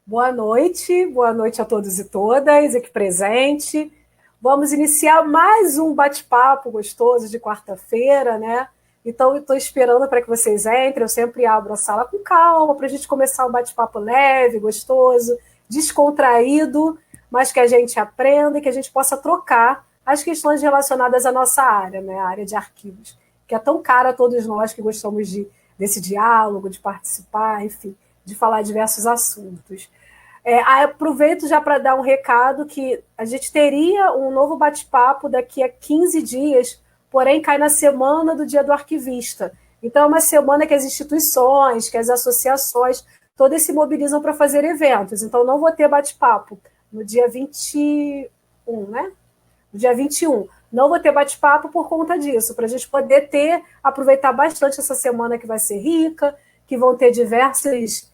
Boa noite a todos e todas aqui presente. Vamos iniciar mais um bate-papo gostoso de quarta-feira, né? Então, estou esperando para que vocês entrem. Eu sempre abro a sala com calma para a gente começar um bate-papo leve, gostoso, descontraído, mas que a gente aprenda e que a gente possa trocar as questões relacionadas à nossa área, né? A área de arquivos, que é tão cara a todos nós que gostamos desse diálogo, de participar, enfim, de falar diversos assuntos. Aproveito já para dar um recado que a gente teria um novo bate-papo daqui a 15 dias, porém cai na semana do Dia do Arquivista. Então é uma semana que as instituições, que as associações, todas se mobilizam para fazer eventos. Então não vou ter bate-papo no dia 21, né? No dia 21. Não vou ter bate-papo por conta disso, para a gente poder aproveitar bastante essa semana que vai ser rica, que vão ter diversas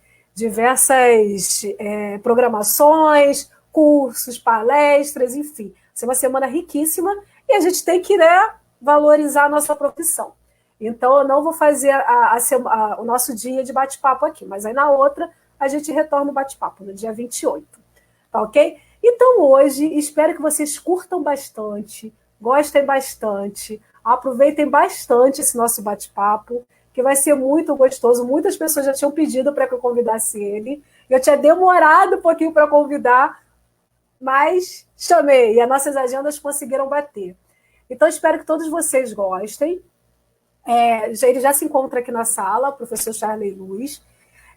programações, cursos, palestras, enfim. Vai ser uma semana riquíssima e a gente tem que, né, valorizar a nossa profissão. Então, eu não vou fazer o nosso dia de bate-papo aqui, mas aí na outra a gente retorna o bate-papo, no dia 28. Tá ok? Então, hoje, espero que vocês curtam bastante, gostem bastante, aproveitem bastante esse nosso bate-papo, que vai ser muito gostoso. Muitas pessoas já tinham pedido para que eu convidasse ele. Eu tinha demorado um pouquinho para convidar, mas chamei e as nossas agendas conseguiram bater. Então, espero que todos vocês gostem. Ele já se encontra aqui na sala, o professor Charley Luz.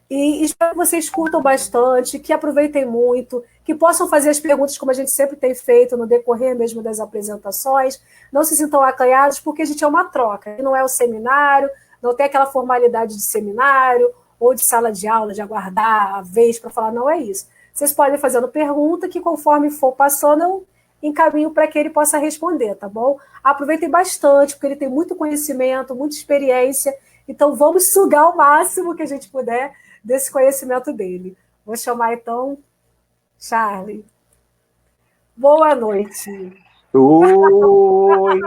E espero que vocês curtam bastante, que aproveitem muito, que possam fazer as perguntas como a gente sempre tem feito no decorrer mesmo das apresentações. Não se sintam acanhados, porque a gente é uma troca. Não é o seminário, não tem aquela formalidade de seminário ou de sala de aula, de aguardar a vez para falar, não é isso. Vocês podem ir fazendo pergunta que, conforme for passando, eu encaminho para que ele possa responder, tá bom? Aproveitem bastante, porque ele tem muito conhecimento, muita experiência, então vamos sugar o máximo que a gente puder desse conhecimento dele. Vou chamar, então, Charley. Boa noite. Oi!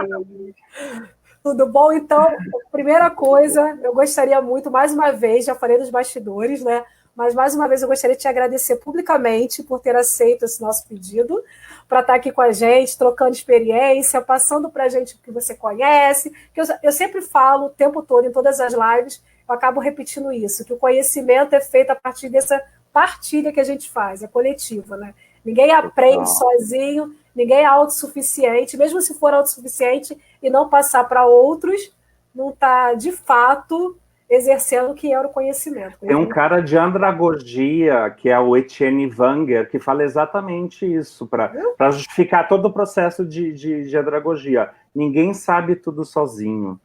Tudo bom? Então, primeira coisa, eu gostaria muito, mais uma vez, já falei dos bastidores, né? Mas, mais uma vez, eu gostaria de te agradecer publicamente por ter aceito esse nosso pedido, para estar aqui com a gente, trocando experiência, passando para a gente o que você conhece. Que eu sempre falo o tempo todo, em todas as lives, eu acabo repetindo isso, que o conhecimento é feito a partir dessa partilha que a gente faz, é coletiva, né? Ninguém aprende sozinho, ninguém é autossuficiente, mesmo se for autossuficiente e não passar para outros, não está, de fato, exercendo o que era o conhecimento. Tem um cara de andragogia, que é o Etienne Wenger, que fala exatamente isso, para justificar todo o processo de andragogia. Ninguém sabe tudo sozinho,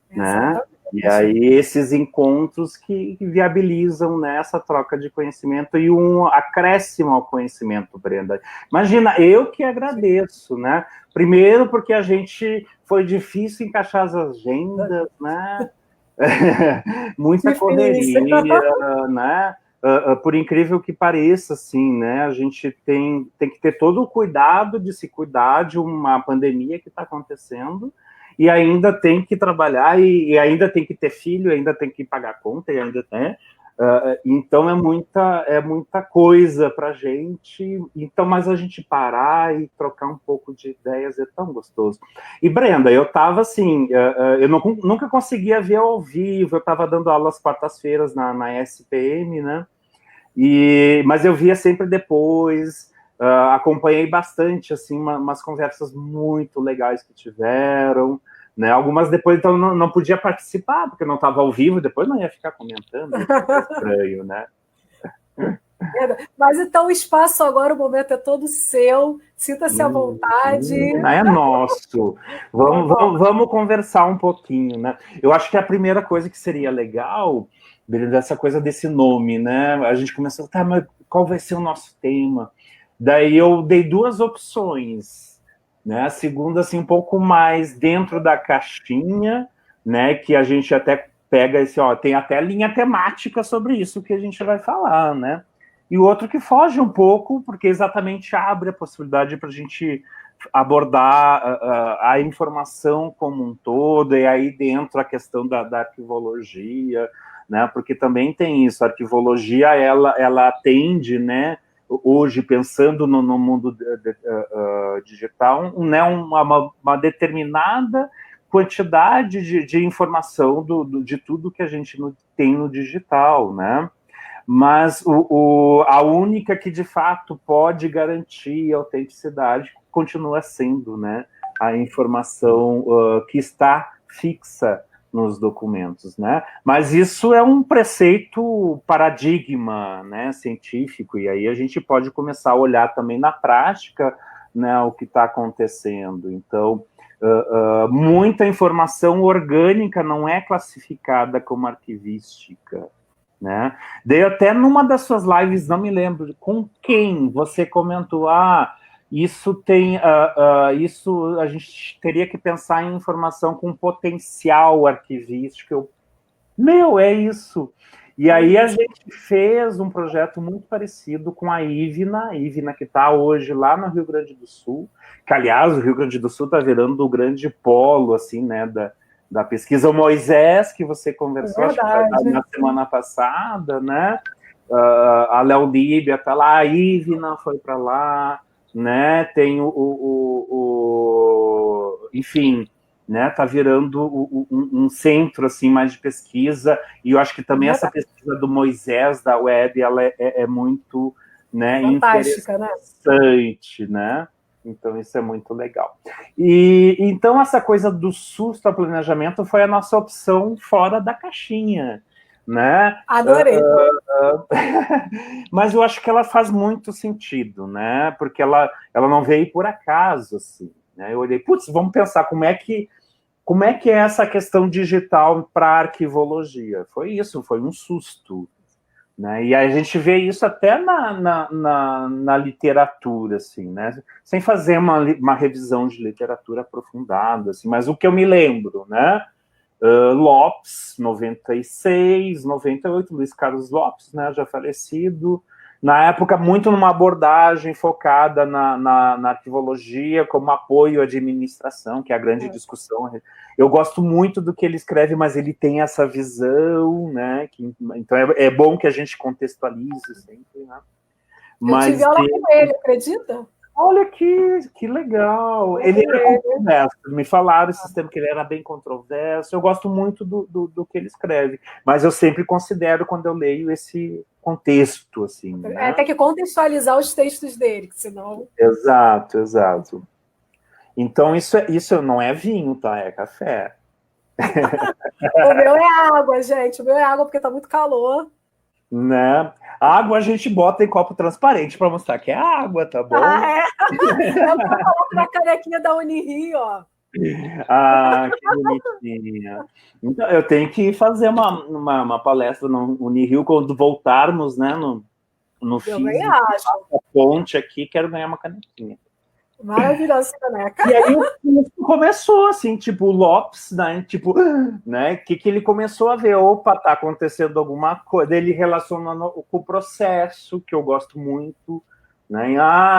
né? E aí esses encontros que viabilizam, né, essa troca de conhecimento e um acréscimo ao conhecimento, Brenda. Imagina, eu que agradeço, né? Primeiro porque a gente foi difícil encaixar as agendas, né? Muita correria, né? Por incrível que pareça, assim, né? A gente tem que ter todo o cuidado de se cuidar de uma pandemia que está acontecendo e ainda tem que trabalhar e ainda tem que ter filho, ainda tem que pagar conta e ainda tem. Então é muita coisa para a gente. Então, mas a gente parar e trocar um pouco de ideias é tão gostoso. E Brenda, eu estava assim, eu nunca conseguia ver ao vivo. Eu estava dando aula às quartas-feiras na SPM, né? Mas eu via sempre depois. Acompanhei bastante assim umas conversas muito legais que tiveram. Né? Algumas depois então não podia participar, porque não estava ao vivo, depois não ia ficar comentando, estranho, né? Mas então o espaço agora, o momento é todo seu, sinta-se à vontade. É nosso. Vamos conversar um pouquinho, né? Eu acho que a primeira coisa que seria legal, essa coisa desse nome, né? A gente começou, tá, mas qual vai ser o nosso tema? Daí eu dei duas opções, né? A segunda, assim, um pouco mais dentro da caixinha, né? Que a gente até pega esse, ó, tem até linha temática sobre isso que a gente vai falar, né? E o outro que foge um pouco, porque exatamente abre a possibilidade para a gente abordar a informação como um todo, e aí dentro a questão da arquivologia, né? Porque também tem isso, a arquivologia, ela atende, né, hoje, pensando no mundo digital, né, uma determinada quantidade de informação de tudo que a gente tem no digital, né? Mas a única que, de fato, pode garantir a autenticidade continua sendo, né, a informação que está fixa nos documentos, né? Mas isso é um preceito paradigma, né, científico, e aí a gente pode começar a olhar também na prática, né, o que está acontecendo. Então, muita informação orgânica não é classificada como arquivística, né? Daí até numa das suas lives, não me lembro com quem você comentou, isso tem, isso a gente teria que pensar em informação com potencial arquivístico. É isso. E aí a gente fez um projeto muito parecido com a Ivna que está hoje lá no Rio Grande do Sul, que, aliás, o Rio Grande do Sul está virando o grande polo, assim, né, da pesquisa. O Moisés, que você conversou na semana passada, né? A Léo Líbia está lá, a Ivna foi para lá, né? Tem enfim, né? Tá virando um centro assim mais de pesquisa, e eu acho que também essa pesquisa do Moisés da web, ela é muito, né, fantástica, interessante, né? Então isso é muito legal. E então essa coisa do susto ao planejamento foi a nossa opção fora da caixinha, né? Adorei. Mas eu acho que ela faz muito sentido, né? Porque ela não veio por acaso, assim, né? Eu olhei, putz, vamos pensar como é que é essa questão digital para a arquivologia. Foi isso, foi um susto, né? E a gente vê isso até na literatura, assim, né? Sem fazer uma revisão de literatura aprofundada, assim, mas o que eu me lembro, né? Lopes, 96, 98, Luiz Carlos Lopes, né, já falecido, na época muito numa abordagem focada na arquivologia como apoio à administração, que é a grande discussão. Eu gosto muito do que ele escreve, mas ele tem essa visão, né, então é bom que a gente contextualize sempre, né? Mas, eu tive aula com ele, acredita? Olha que legal. Ele era controverso. Me falaram esse tempo que ele era bem controverso. Eu gosto muito do que ele escreve, mas eu sempre considero, quando eu leio, esse contexto, assim, né? Tem que contextualizar os textos dele, senão... Exato. Então isso não é vinho, tá? É café. O meu é água, gente. O meu é água porque tá muito calor. Né? A água a gente bota em copo transparente para mostrar que é água, tá bom? Eu coloco na canequinha da Unirio, ó. Que bonitinha. Então, eu tenho que fazer uma palestra no Unirio quando voltarmos, né? No físico, a ponte aqui, quero ganhar uma canequinha. Maravilhosa caneca. E aí começou, assim, tipo, o Lopes, né? Tipo, né? Que ele começou a ver, opa, tá acontecendo alguma coisa. Ele relacionando com o processo, que eu gosto muito, né?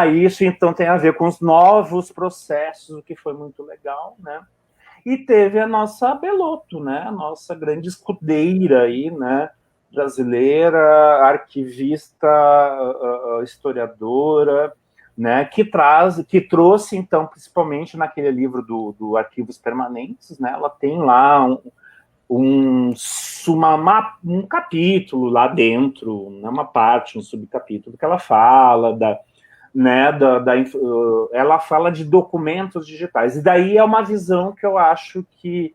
Isso então tem a ver com os novos processos, o que foi muito legal, né? E teve a nossa Belotto, né? A nossa grande escudeira aí, né? Brasileira, arquivista, historiadora, né, que trouxe, então, principalmente naquele livro do Arquivos Permanentes, né, ela tem lá um capítulo lá dentro, né, uma parte, um subcapítulo, que ela fala ela fala de documentos digitais, e daí é uma visão que eu acho que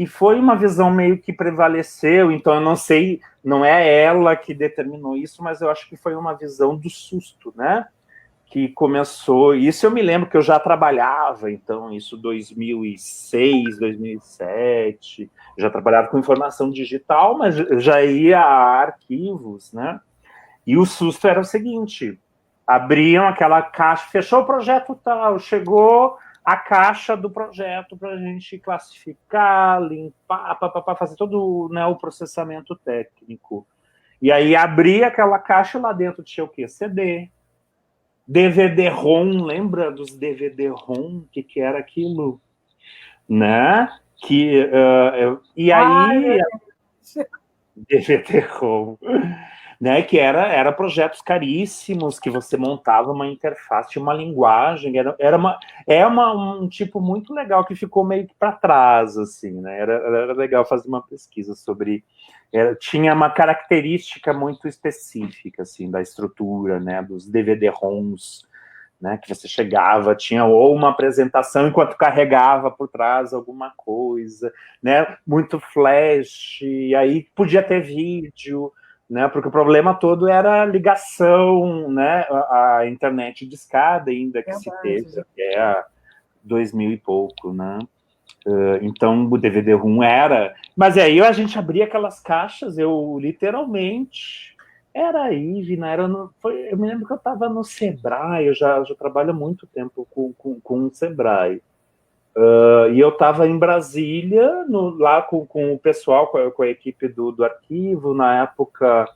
foi uma visão meio que prevaleceu, então eu não sei, não é ela que determinou isso, mas eu acho que foi uma visão do susto, né, que começou, isso eu me lembro que eu já trabalhava, então, isso 2006, 2007, já trabalhava com informação digital, mas já ia a arquivos, né? E o susto era o seguinte, abriam aquela caixa, fechou o projeto tal, chegou a caixa do projeto para a gente classificar, limpar, fazer todo, né, o processamento técnico. E aí abria aquela caixa, lá dentro tinha o quê? CD, DVD-ROM, lembra dos DVD-ROM? O que era aquilo? Né? E aí... DVD-ROM. Né, que era projetos caríssimos, que você montava uma interface, uma linguagem, um tipo muito legal que ficou meio que para trás, assim, né? Era legal fazer uma pesquisa sobre... tinha uma característica muito específica, assim, da estrutura, né, dos DVD-ROMs, né, que você chegava, tinha ou uma apresentação enquanto carregava por trás alguma coisa, né, muito flash, e aí podia ter vídeo, né, porque o problema todo era a ligação, né, a internet discada ainda que se teve até 2000 e pouco, né. Então o DVD-ROM era... Mas aí a gente abria aquelas caixas, eu literalmente... Era Ivna, eu me lembro que eu estava no Sebrae, eu já trabalho há muito tempo com o Sebrae. E eu estava em Brasília, lá com o pessoal, com a equipe do arquivo. Na época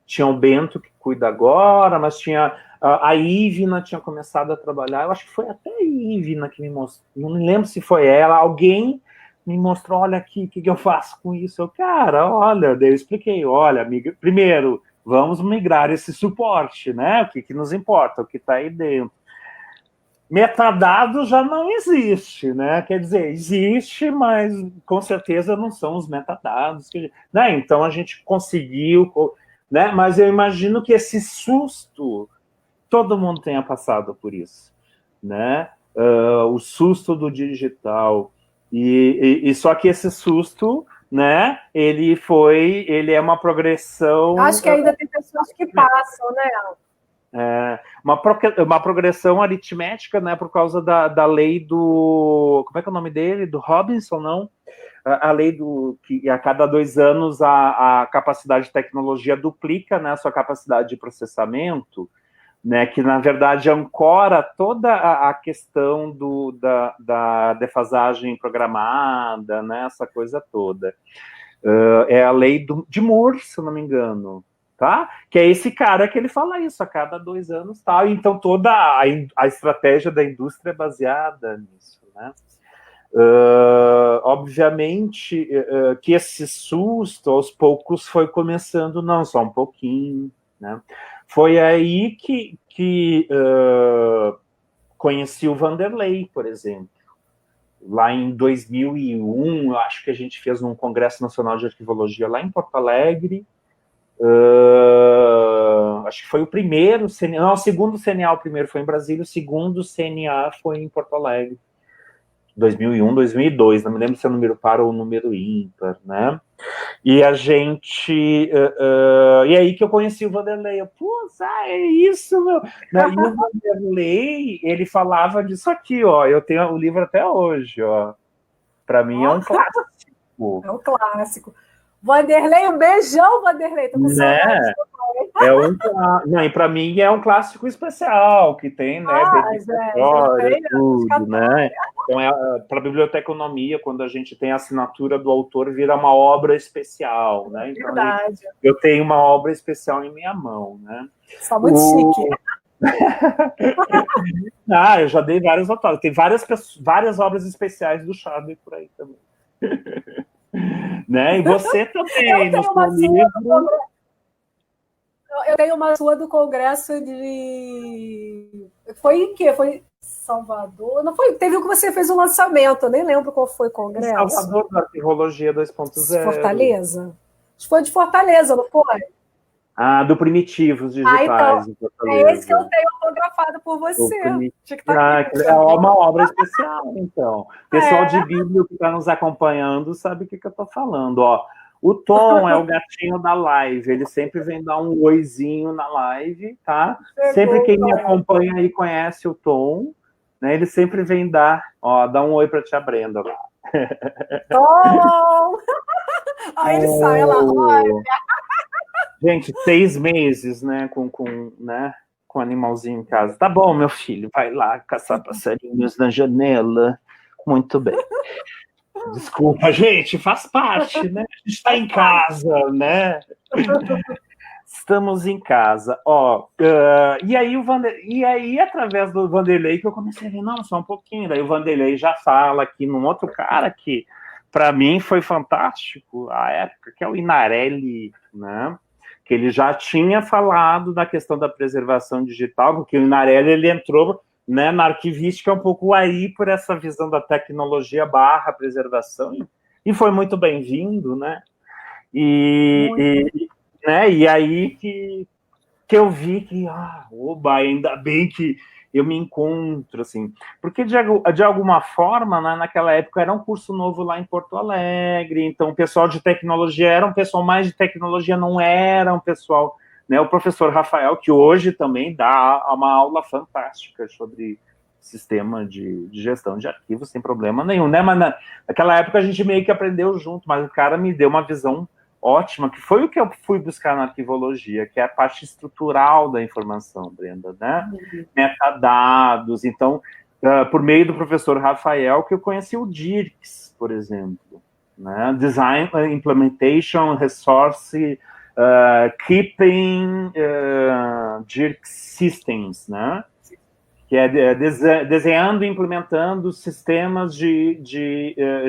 tinha o Bento, que cuida agora, mas tinha a Ivna tinha começado a trabalhar. Eu acho que foi até a Ivna que me mostrou, não me lembro se foi ela, alguém me mostrou, olha aqui, o que eu faço com isso? Eu, cara, olha, daí eu expliquei, olha, amiga, primeiro, vamos migrar esse suporte, né? O que nos importa, o que está aí dentro. Metadado já não existe, né? Quer dizer, existe, mas com certeza não são os metadados. Né? Então a gente conseguiu, né? Mas eu imagino que esse susto, todo mundo tenha passado por isso, né? O susto do digital. E só que esse susto, né? Ele é uma progressão. Acho que ainda tem pessoas que passam, né? Uma progressão aritmética, né? Por causa da lei do... Como é que é o nome dele? Do Robinson, não? A lei do que a cada 2 anos a capacidade de tecnologia duplica, né, a sua capacidade de processamento, né, que na verdade ancora toda a questão da defasagem programada, né, essa coisa toda. É a lei de Moore, se eu não me engano, tá? Que é esse cara que ele fala isso a cada 2 anos, tá? Então toda a estratégia da indústria é baseada nisso, né? Obviamente que esse susto aos poucos foi começando, não, só um pouquinho, né? Foi aí que conheci o Vanderlei, por exemplo. Lá em 2001, eu acho que a gente fez um Congresso Nacional de Arquivologia lá em Porto Alegre. Acho que foi o primeiro, não, o segundo CNA, o primeiro foi em Brasília, o segundo CNA foi em Porto Alegre. 2001, 2002, não me lembro se é o número par ou o número ímpar, né? E a gente... e aí que eu conheci o Vanderlei. Eu, é isso, meu. E o Vanderlei, ele falava disso aqui, ó. Eu tenho o livro até hoje, ó. Para mim é um clássico. É um clássico. Vanderlei, um beijão, Vanderlei. Tô com saudade. Não, e para mim é um clássico especial que tem, né? História, tudo, né? Então, para a biblioteconomia, quando a gente tem a assinatura do autor, vira uma obra especial, né? Então, verdade. Eu tenho uma obra especial em minha mão, né? Só muito chique. Eu já dei vários autores. Tem várias obras especiais do Chadwick por aí também. Né? E você também, no seu livro... Eu tenho uma sua do Congresso de... Foi em quê? Foi em Salvador? Não foi? Teve um que você fez um lançamento, eu nem lembro qual foi o congresso. Salvador, da Arquivologia 2.0. Fortaleza? Acho que foi de Fortaleza, não foi? Do Primitivos Digitais. Então, é esse que eu tenho autografado por você. É uma obra especial, então. Pessoal de Bíblia que está nos acompanhando sabe o que eu estou falando, ó. O Tom é o gatinho da live, ele sempre vem dar um oizinho na live, tá? Sempre quem me acompanha aí conhece o Tom, né? Ele sempre vem dar um oi para a tia Brenda lá. Tom! Aí ele sai, ela olha. Gente, 6 meses, né, com animalzinho em casa. Tá bom, meu filho, vai lá caçar passarinhos na janela. Muito bem. Desculpa, gente, faz parte, né? A gente está em casa, né? Estamos em casa. E aí, através do Vanderlei, que eu comecei a ver, não, só um pouquinho. Daí o Vanderlei já fala aqui num outro cara que para mim foi fantástico a época que é o Inarelli, né? Que ele já tinha falado da questão da preservação digital, porque o Inarelli ele entrou, né, na arquivística um pouco aí por essa visão da tecnologia barra preservação, e foi muito bem-vindo, né? E aí que eu vi que, oba, ainda bem que eu me encontro, assim, porque de alguma forma, né, naquela época era um curso novo lá em Porto Alegre, então o pessoal de tecnologia era um pessoal mais de tecnologia, não era um pessoal, né, o professor Rafael, que hoje também dá uma aula fantástica sobre sistema de gestão de arquivos, sem problema nenhum, né, mas naquela época a gente meio que aprendeu junto, mas o cara me deu uma visão ótima, que foi o que eu fui buscar na arquivologia, que é a parte estrutural da informação, Brenda, né? Metadados. Então, por meio do professor Rafael, que eu conheci o DIRCS, por exemplo, né? Design, Implementation, Resource, Keeping, DIRCS Systems, né? Que é desenhando e implementando sistemas de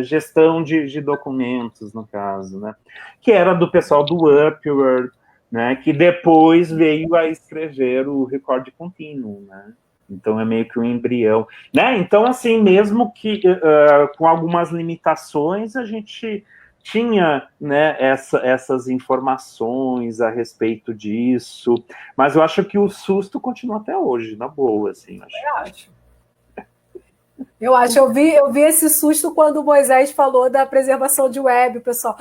gestão de documentos, no caso, né? Que era do pessoal do Upward, né? Que depois veio a escrever o Record Contínuo, né? Então é meio que um embrião, né? Então, assim, mesmo que com algumas limitações, a gente tinha, né, essas informações a respeito disso, mas eu acho que o susto continua até hoje, na boa, assim. Eu acho, eu vi esse susto quando o Moisés falou da preservação de web, o pessoal,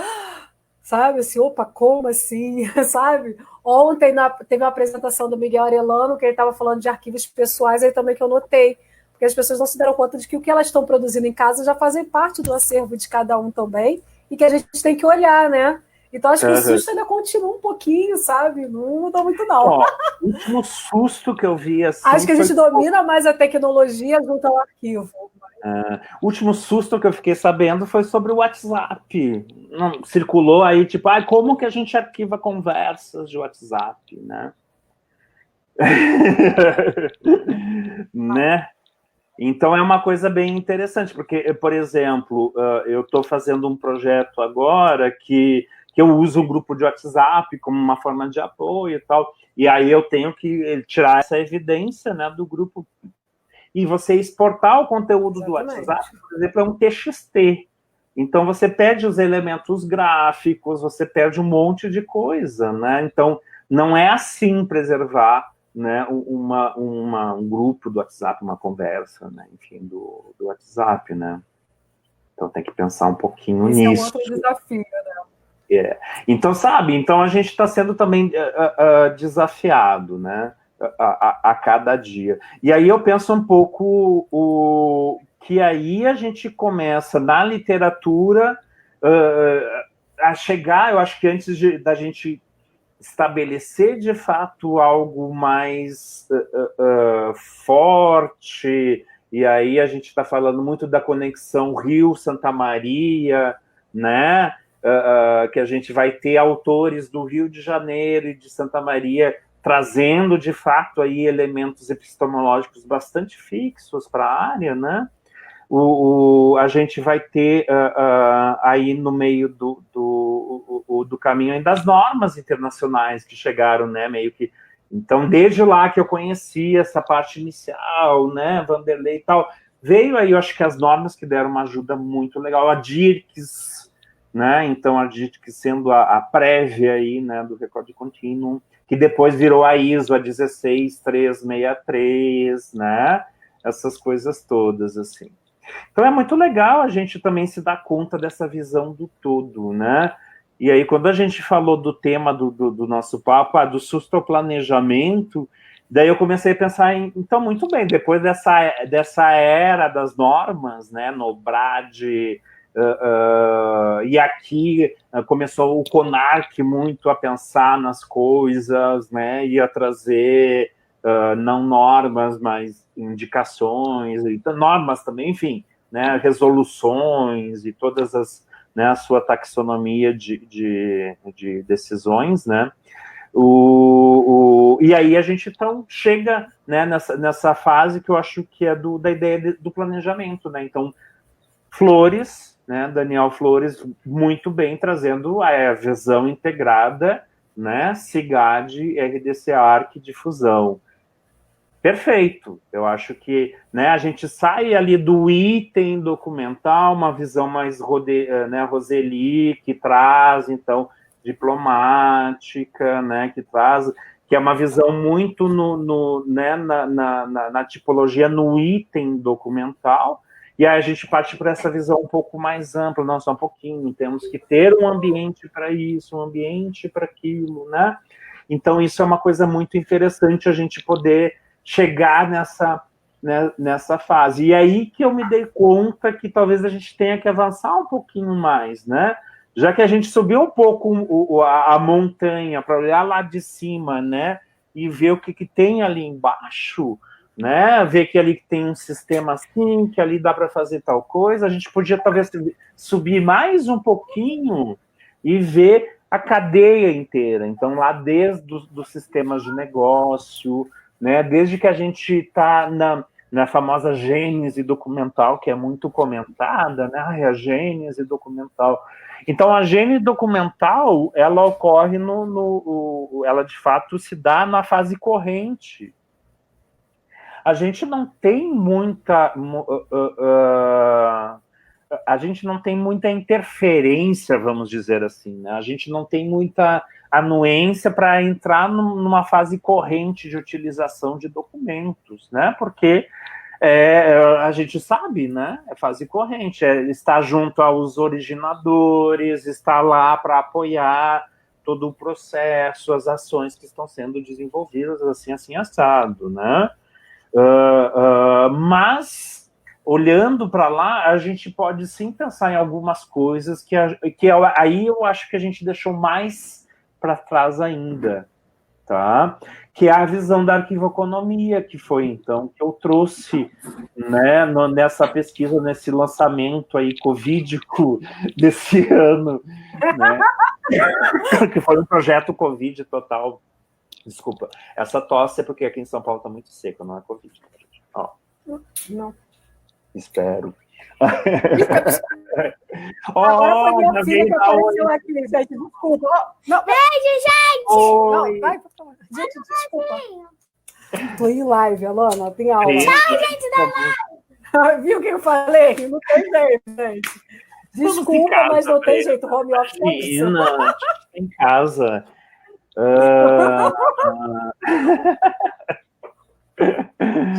sabe, assim, opa, como assim, sabe? Ontem teve uma apresentação do Miguel Arellano, que ele estava falando de arquivos pessoais, aí também que eu notei, porque as pessoas não se deram conta de que o que elas estão produzindo em casa já fazem parte do acervo de cada um também, e que a gente tem que olhar, né? Então, acho que o susto ainda continua um pouquinho, sabe? Não mudou muito, não. Ó, o último susto que eu vi, assim... Acho que a gente domina mais a tecnologia junto ao arquivo. O último susto que eu fiquei sabendo foi sobre o WhatsApp. Circulou aí, tipo, como que a gente arquiva conversas de WhatsApp, né? Né? Então é uma coisa bem interessante, porque, por exemplo, eu estou fazendo um projeto agora que eu uso um grupo de WhatsApp como uma forma de apoio e tal, e aí eu tenho que tirar essa evidência, né, do grupo, e você exportar o conteúdo do WhatsApp, por exemplo, é um TXT. Então você perde os elementos gráficos, você perde um monte de coisa, né? Então não é assim preservar, né, um grupo do WhatsApp, uma conversa, né, enfim, do WhatsApp, né? Então tem que pensar um pouquinho nisso. Esse é um outro desafio, né? Então, sabe, então a gente está sendo também desafiado, né, a cada dia. E aí eu penso um pouco que aí a gente começa na literatura a chegar, eu acho que antes da gente estabelecer de fato algo mais forte, e aí a gente está falando muito da conexão Rio-Santa Maria, né? Que a gente vai ter autores do Rio de Janeiro e de Santa Maria trazendo de fato aí elementos epistemológicos bastante fixos para a área, né? A gente vai ter aí no meio do caminho ainda as normas internacionais que chegaram, né, meio que... Então, desde lá que eu conheci essa parte inicial, né, Vanderlei e tal, veio aí, eu acho que as normas que deram uma ajuda muito legal, a DIRCS, né, então a DIRCS sendo a prévia aí, né, do Record Contínuo, que depois virou a ISO, a 16363, né, essas coisas todas, assim. Então é muito legal a gente também se dar conta dessa visão do todo, né? E aí, quando a gente falou do tema do nosso papo, do sustoplanejamento, daí eu comecei a pensar então, muito bem, depois dessa era das normas, né, no BRAD, e aqui começou o CONARC muito a pensar nas coisas, né, e a trazer não normas, mas indicações, e normas também, enfim, né, resoluções e todas as, né, a sua taxonomia de decisões, né, e aí a gente então chega, né, nessa fase que eu acho que é da ideia do planejamento, né, então flores, né, Daniel Flores, muito bem, trazendo a visão integrada, né, CIGAD, RDC Arc de fusão. Perfeito. Eu acho que, né, a gente sai ali do item documental, uma visão mais né, Roseli, que traz, então, diplomática, né, que é uma visão muito né, na tipologia, no item documental, e aí a gente parte para essa visão um pouco mais ampla, não só um pouquinho, temos que ter um ambiente para isso, um ambiente para aquilo, né? Então, isso é uma coisa muito interessante, a gente poder chegar nessa fase. E aí que eu me dei conta que talvez a gente tenha que avançar um pouquinho mais, né? Já que a gente subiu um pouco a montanha para olhar lá de cima, né? E ver o que tem ali embaixo, né? Ver que ali tem um sistema assim, que ali dá para fazer tal coisa. A gente podia talvez subir mais um pouquinho e ver a cadeia inteira. Então, lá desde os sistemas de negócio, né? Desde que a gente está na famosa gênese documental, que é muito comentada, né? A gênese documental. Então, a gênese documental, ela ocorre ela de fato se dá na fase corrente. A gente não tem a gente não tem muita interferência, vamos dizer assim, né? A gente não tem muita anuência para entrar numa fase corrente de utilização de documentos, né? Porque a gente sabe, né? É fase corrente, está junto aos originadores, está lá para apoiar todo o processo, as ações que estão sendo desenvolvidas, assim assado, né? Mas, olhando para lá, a gente pode sim pensar em algumas coisas aí eu acho que a gente deixou mais para trás ainda, tá? Que é a visão da arquivoeconomia, que foi, então, que eu trouxe, né, nessa pesquisa, nesse lançamento aí covídico desse ano, né? Que foi um projeto Covid total. Desculpa, essa tosse é porque aqui em São Paulo tá muito seco, não é Covid. Ó. Não. Espero. Agora foi minha filha que apareceu aqui, gente. Desculpa. Não, beijo, gente! Não, vai, por favor. Gente, desculpa. Tô em live, Alana, tem aula. Tchau, gente da live! Viu o que eu falei? Não tem jeito, gente. Desculpa, casa, mas não tem jeito. Home office é isso. Não, em casa.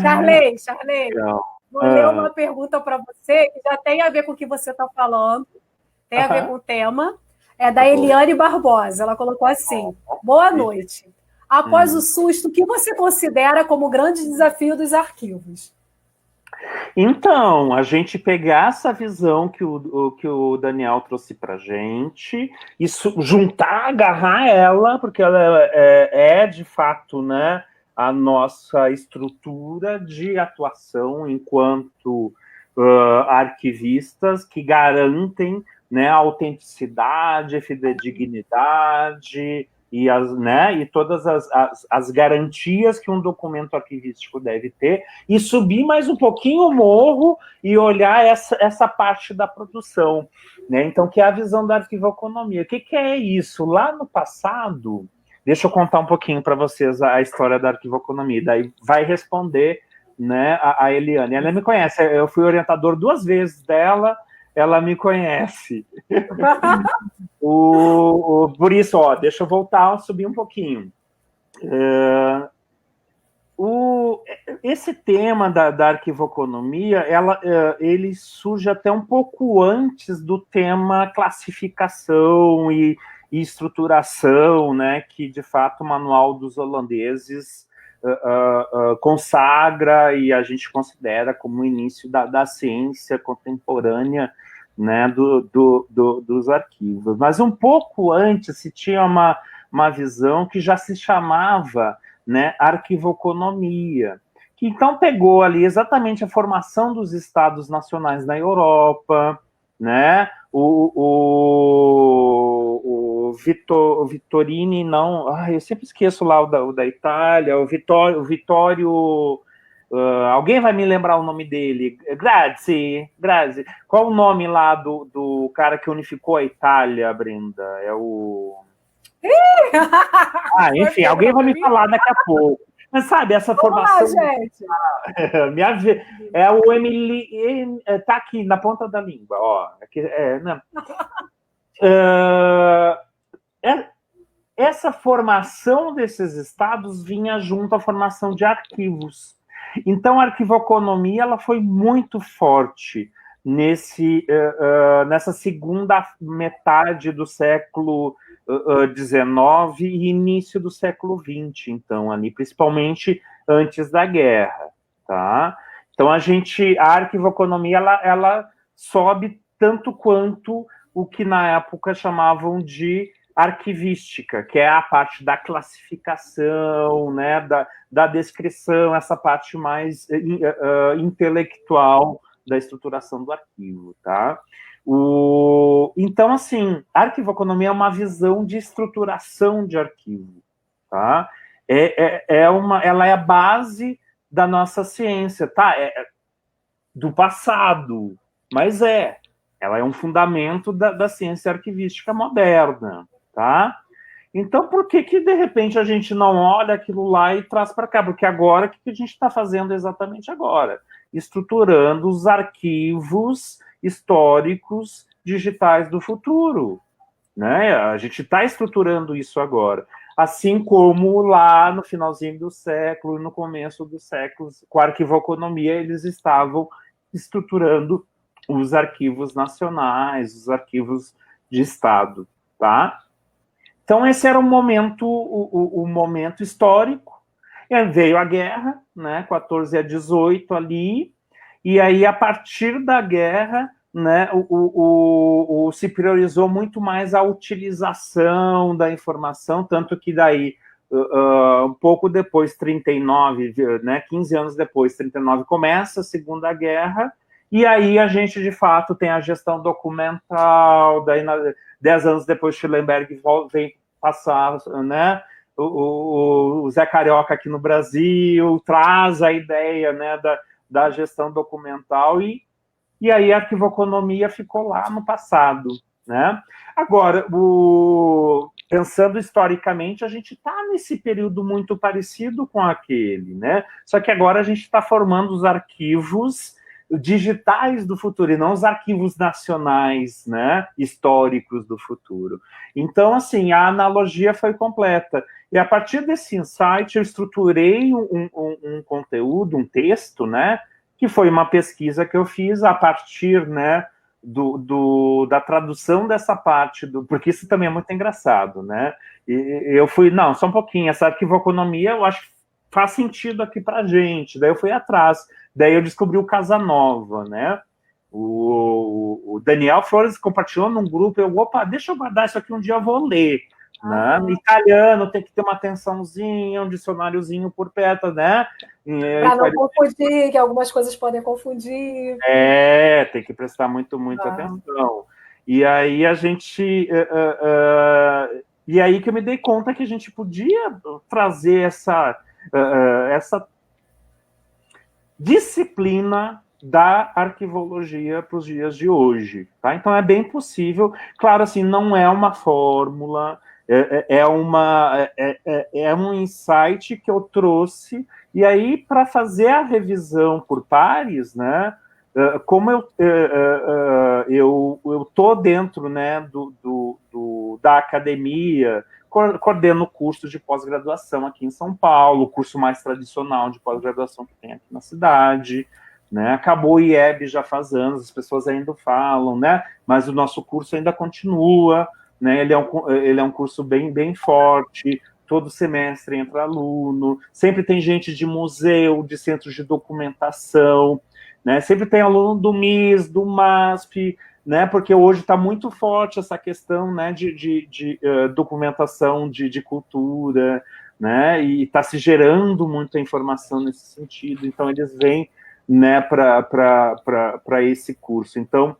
Charley, vou ler uma pergunta para você que já tem a ver com o que você está falando, tem a ver com o tema. É da Eliane Barbosa. Ela colocou assim: boa noite. Após o susto, o que você considera como o grande desafio dos arquivos? Então, a gente pegar essa visão que o Daniel trouxe para a gente e juntar, agarrar ela, porque ela é de fato, né, a nossa estrutura de atuação enquanto arquivistas que garantem, né, a autenticidade, a fidedignidade e todas as garantias que um documento arquivístico deve ter, e subir mais um pouquinho o morro e olhar essa parte da produção, né? Então, que é a visão da arquivoeconomia. O que é isso? Lá no passado, deixa eu contar um pouquinho para vocês a história da arquivoeconomia, daí vai responder, né, a Eliane. Ela me conhece, eu fui orientador 2 vezes dela, ela me conhece. Por isso, deixa eu voltar, subir um pouquinho. Esse tema da arquivoeconomia, ele surge até um pouco antes do tema classificação e estruturação, né, que, de fato, o Manual dos Holandeses consagra e a gente considera como o início da ciência contemporânea, né, dos arquivos. Mas um pouco antes se tinha uma visão que já se chamava, né, arquivoeconomia, que então pegou ali exatamente a formação dos estados nacionais na Europa, né, o Vittorini, não, eu sempre esqueço lá o da Itália, o Vittorio alguém vai me lembrar o nome dele? Grazie. Qual o nome lá do cara que unificou a Itália, Brenda? É o... enfim, alguém vai me falar daqui a pouco. Mas sabe, essa formação... Vamos lá, gente. É o Emily... Tá aqui, na ponta da língua, ó. Aqui, não. Essa formação desses estados vinha junto à formação de arquivos. Então, a arquivoconomia ela foi muito forte nessa segunda metade do século XIX e início do século XX, então, ali, principalmente antes da guerra, tá? Então, a arquivoconomia, ela sobe tanto quanto o que na época chamavam de arquivística, que é a parte da classificação, né, da descrição, essa parte mais intelectual da estruturação do arquivo, tá? Então, assim, a arquivoconomia é uma visão de estruturação de arquivo, tá? Ela é a base da nossa ciência, tá? Do passado, mas ela é um fundamento da ciência arquivística moderna, tá? Então, por que de repente a gente não olha aquilo lá e traz para cá? Porque agora, o que a gente está fazendo exatamente agora? Estruturando os arquivos históricos digitais do futuro, né? A gente está estruturando isso agora. Assim como lá no finalzinho do século, no começo do século, com a arquivoconomia, eles estavam estruturando os arquivos nacionais, os arquivos de Estado, tá? Então, esse era o momento histórico. E aí veio a guerra, né, 14 a 18 ali, e aí, a partir da guerra, né, se priorizou muito mais a utilização da informação, tanto que daí, um pouco depois, 39, né, 15 anos depois, 39, começa a Segunda Guerra, e aí a gente, de fato, tem a gestão documental, daí 10 anos depois Schellenberg vem passar, né, o Zé Carioca aqui no Brasil, traz a ideia, né, da gestão documental, e aí a arquivoconomia ficou lá no passado, né? Agora, pensando historicamente, a gente está nesse período muito parecido com aquele, né? Só que agora a gente está formando os arquivos digitais do futuro, e não os arquivos nacionais, né, históricos do futuro. Então, assim, a analogia foi completa. E a partir desse insight, eu estruturei um conteúdo, um texto, né, que foi uma pesquisa que eu fiz a partir, né, da tradução dessa parte, porque isso também é muito engraçado, né? E eu fui, não, só um pouquinho, essa arquivoconomia eu acho que faz sentido aqui pra gente, daí eu fui atrás, daí eu descobri o Casanova, né? O Daniel Flores compartilhou num grupo, deixa eu guardar isso aqui, um dia eu vou ler, né? Italiano tem que ter uma atençãozinha, um dicionáriozinho por perto, né? Para não confundir, que algumas coisas podem confundir. Tem que prestar muito atenção. E aí a gente... e aí que eu me dei conta que a gente podia trazer essa disciplina da arquivologia para os dias de hoje, tá? Então é bem possível, claro, assim, não é uma fórmula, é um insight que eu trouxe, e aí para fazer a revisão por pares, né, como eu tô dentro, né, da academia, coordeno o curso de pós-graduação aqui em São Paulo, o curso mais tradicional de pós-graduação que tem aqui na cidade, né? Acabou o IEB já faz anos, as pessoas ainda falam, né? Mas o nosso curso ainda continua, né? Ele é um curso bem forte, todo semestre entra aluno, sempre tem gente de museu, de centros de documentação, né? Sempre tem aluno do MIS, do MASP, né, porque hoje está muito forte essa questão, né, de documentação de cultura, né, e está se gerando muita informação nesse sentido, então eles vêm, né, para esse curso. Então,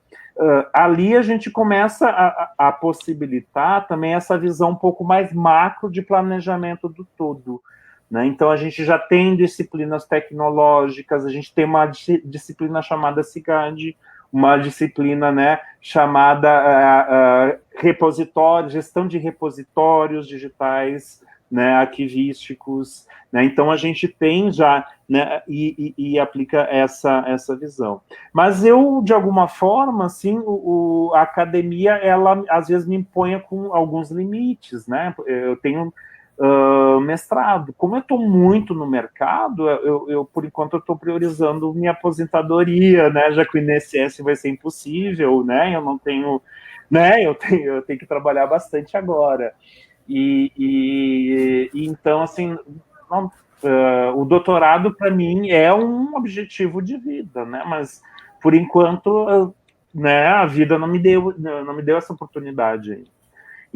ali a gente começa a possibilitar também essa visão um pouco mais macro de planejamento do todo, né? Então, a gente já tem disciplinas tecnológicas, a gente tem uma disciplina chamada CIGAD, uma disciplina, né, chamada repositório, gestão de repositórios digitais, né, arquivísticos, né? Então a gente tem já, né, e aplica essa visão. Mas eu, de alguma forma, assim, a academia, ela às vezes me impõe com alguns limites, né? Eu tenho mestrado. Como eu estou muito no mercado, eu por enquanto, eu estou priorizando minha aposentadoria, né? Já que o INSS vai ser impossível, né? Eu não tenho, né? Eu tenho que trabalhar bastante agora. E então, assim, não, o doutorado, para mim, é um objetivo de vida, né? Mas, por enquanto, né, a vida não me deu essa oportunidade.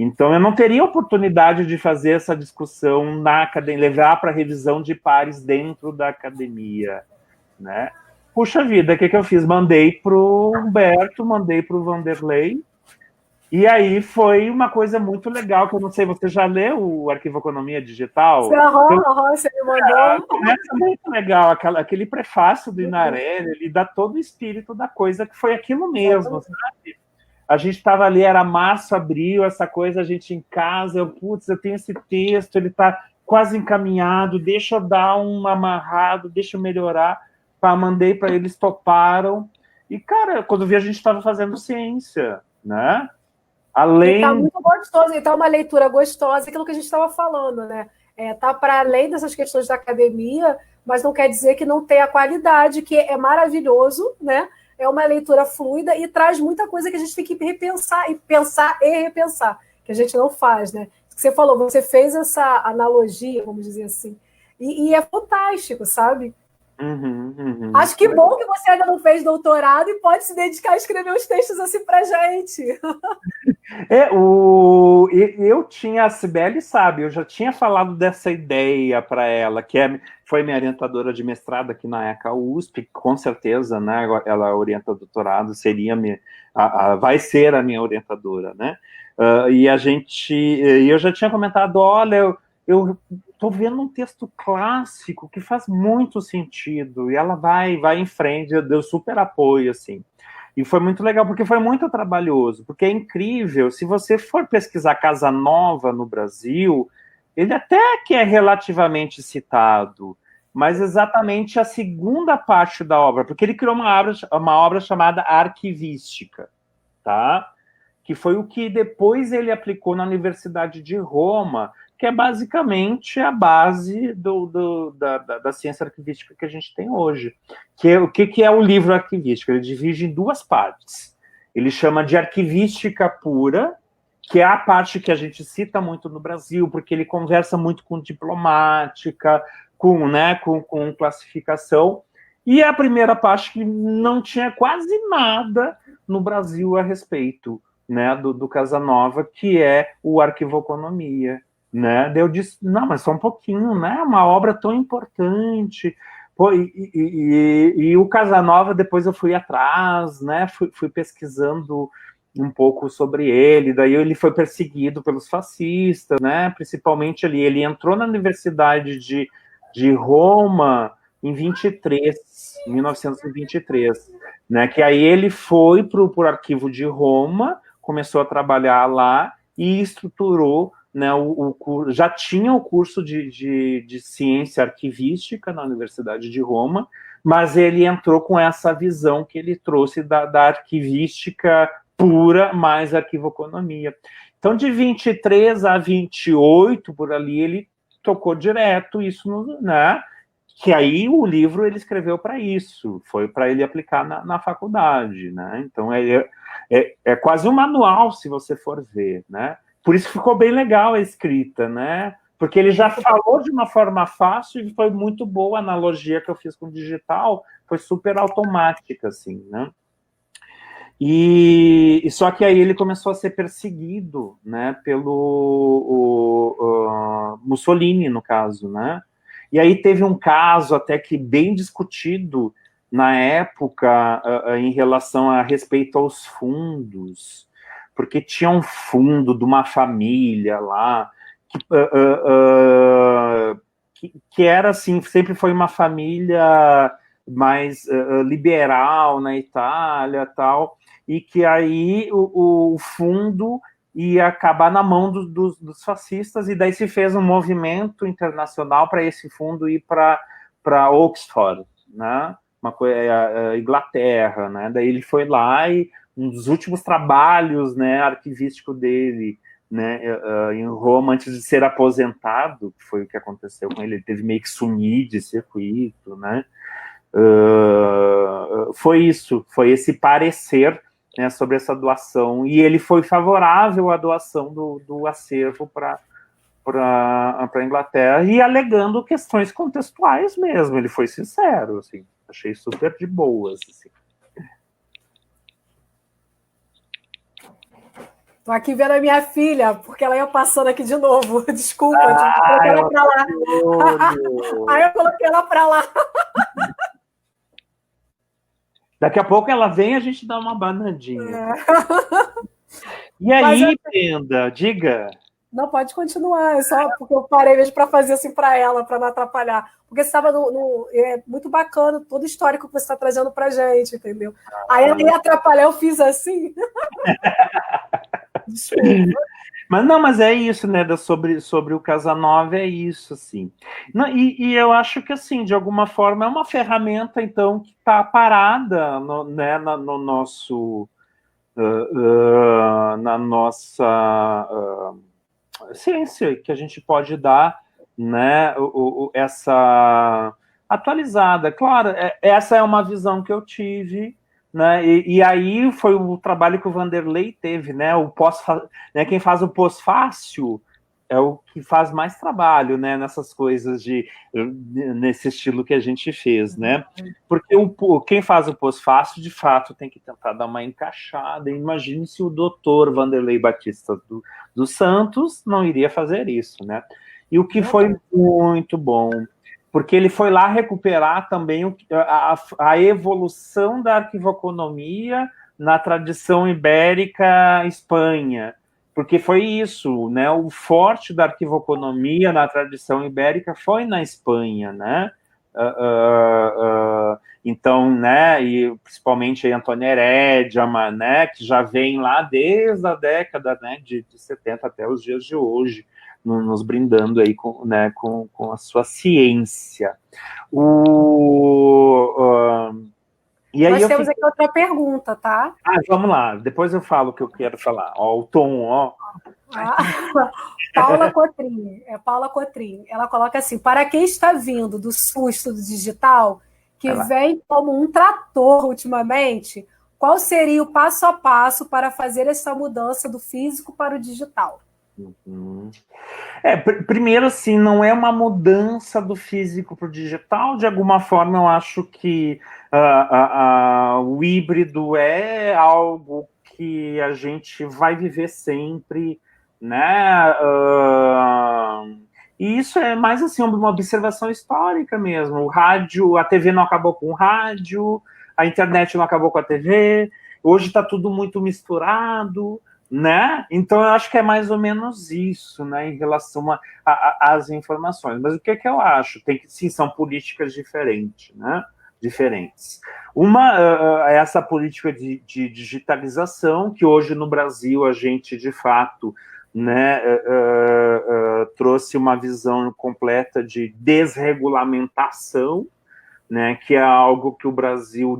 Então, eu não teria oportunidade de fazer essa discussão na academia, levar para revisão de pares dentro da academia, né? Puxa vida, o que eu fiz? Mandei para o Humberto, mandei para o Vanderlei, e aí foi uma coisa muito legal, que eu não sei, você já leu o Arquivo Economia Digital? Você me mandou. Começa muito legal, aquele prefácio do Inarelli, ele dá todo o espírito da coisa, que foi aquilo mesmo, sabe? A gente estava ali, era março, abril, essa coisa, a gente em casa, eu tenho esse texto, ele está quase encaminhado, deixa eu dar um amarrado, deixa eu melhorar. Mandei para eles, toparam. E, cara, quando vi, a gente estava fazendo ciência, né? Além... E tá muito gostoso, e tá uma leitura gostosa, aquilo que a gente estava falando, né? Tá para além dessas questões da academia, mas não quer dizer que não tenha qualidade, que é maravilhoso, né? É uma leitura fluida e traz muita coisa que a gente tem que repensar, e pensar e repensar, que a gente não faz, né? Você falou, você fez essa analogia, vamos dizer assim, e é fantástico, sabe? Acho que bom que você ainda não fez doutorado e pode se dedicar a escrever os textos assim pra gente. Eu tinha, a Cibele sabe, eu já tinha falado dessa ideia para ela, que foi minha orientadora de mestrado aqui na ECA USP, com certeza, né? Ela orienta doutorado, vai ser a minha orientadora, né? E eu já tinha comentado, olha, eu estou vendo um texto clássico que faz muito sentido, e ela vai em frente, eu dei super apoio, assim. E foi muito legal, porque foi muito trabalhoso, porque é incrível, se você for pesquisar Casa Nova no Brasil, ele até que é relativamente citado, mas exatamente a segunda parte da obra, porque ele criou uma obra chamada Arquivística, tá? Que foi o que depois ele aplicou na Universidade de Roma, que é basicamente a base da ciência arquivística que a gente tem hoje. O que é o livro arquivístico? Ele divide em duas partes. Ele chama de arquivística pura, que é a parte que a gente cita muito no Brasil, porque ele conversa muito com diplomática, com classificação, e a primeira parte que não tinha quase nada no Brasil a respeito, né, do Casanova, que é o Arquivoconomia, né? Eu disse, não, mas só um pouquinho, né? Uma obra tão importante. Pô, e o Casanova, depois eu fui atrás, né? Fui pesquisando um pouco sobre ele, daí ele foi perseguido pelos fascistas, né? Principalmente ali, ele entrou na Universidade de Roma em 1923, né? Que aí ele foi para o Arquivo de Roma, começou a trabalhar lá e estruturou, né, já tinha o curso de ciência arquivística na Universidade de Roma, mas ele entrou com essa visão que ele trouxe da arquivística pura mais arquivoconomia. Então, de 23 a 28, por ali, ele tocou direto isso, né? Que aí o livro ele escreveu para isso, foi para ele aplicar na faculdade, né? Então, é quase um manual, se você for ver, né? Por isso ficou bem legal a escrita, né? Porque ele já falou de uma forma fácil e foi muito boa a analogia que eu fiz com o digital, foi super automática, assim, né? E só que aí ele começou a ser perseguido, né, pelo Mussolini, no caso, né? E aí teve um caso até que bem discutido na época em relação a respeito aos fundos, porque tinha um fundo de uma família lá que era assim, sempre foi uma família mais liberal na Itália, tal, e que aí o fundo ia acabar na mão dos fascistas, e daí se fez um movimento internacional para esse fundo ir para Oxford, né? Uma coisa, Inglaterra, né? Daí ele foi lá e um dos últimos trabalhos, né, arquivístico dele, né, em Roma, antes de ser aposentado, que foi o que aconteceu com ele, ele teve meio que sumir de circuito, né? Foi isso, foi esse parecer, né, sobre essa doação, e ele foi favorável à doação do acervo para a Inglaterra, e alegando questões contextuais mesmo, ele foi sincero, assim, achei super de boas, assim. Tô aqui vendo a minha filha, porque ela ia passando aqui de novo. Desculpa, eu coloquei ela pra lá. Aí eu coloquei ela pra lá. Daqui a pouco ela vem e a gente dá uma banadinha. E aí, Brenda, diga. Não, pode continuar, é só porque eu parei mesmo para fazer assim para ela, para não atrapalhar. Porque você estava é muito bacana todo o histórico que você está trazendo para a gente, entendeu? Aí ela ia atrapalhar, eu fiz assim. Desculpa. Mas é isso, né, sobre o Casanova, é isso, assim. E eu acho que, assim, de alguma forma, é uma ferramenta, então, que está parada né, no nosso... na nossa ciência, que a gente pode dar, né, essa atualizada. Claro, essa é uma visão que eu tive, né, e aí foi o trabalho que o Vanderlei teve, né, né, quem faz o pós-fácil é o que faz mais trabalho, né, nessas coisas nesse estilo que a gente fez, né, porque quem faz o pós-fácil, de fato, tem que tentar dar uma encaixada. Imagine se o doutor Vanderlei Batista dos Santos não iria fazer isso, né, e o que foi muito bom, porque ele foi lá recuperar também a evolução da arquivoconomia na tradição ibérica Espanha, porque foi isso, né? O forte da arquivoconomia na tradição ibérica foi na Espanha, né? Então, né? E principalmente a Antônio Herédia, né? Que já vem lá desde a década, né, de 70 até os dias de hoje, nos brindando aí né, com a sua ciência. E aí Nós temos aqui outra pergunta, tá? Vamos lá, depois eu falo o que eu quero falar. Ó, o tom, ó. Paula Cotrim. Ela coloca assim: para quem está vindo do susto do digital, que vem como um trator ultimamente, qual seria o passo a passo para fazer essa mudança do físico para o digital? Primeiro, assim, não é uma mudança do físico para o digital. De alguma forma, eu acho que o híbrido é algo que a gente vai viver sempre, né? E isso é mais assim uma observação histórica mesmo. O rádio, a TV não acabou com o rádio, a internet não acabou com a TV. Hoje está tudo muito misturado, né? Então eu acho que é mais ou menos isso, né, em relação às informações. Mas o que eu acho? Sim, são políticas diferentes, né? Diferentes. Uma é essa política de digitalização, que hoje no Brasil a gente, de fato, né, trouxe uma visão completa de desregulamentação, né, que é algo que o Brasil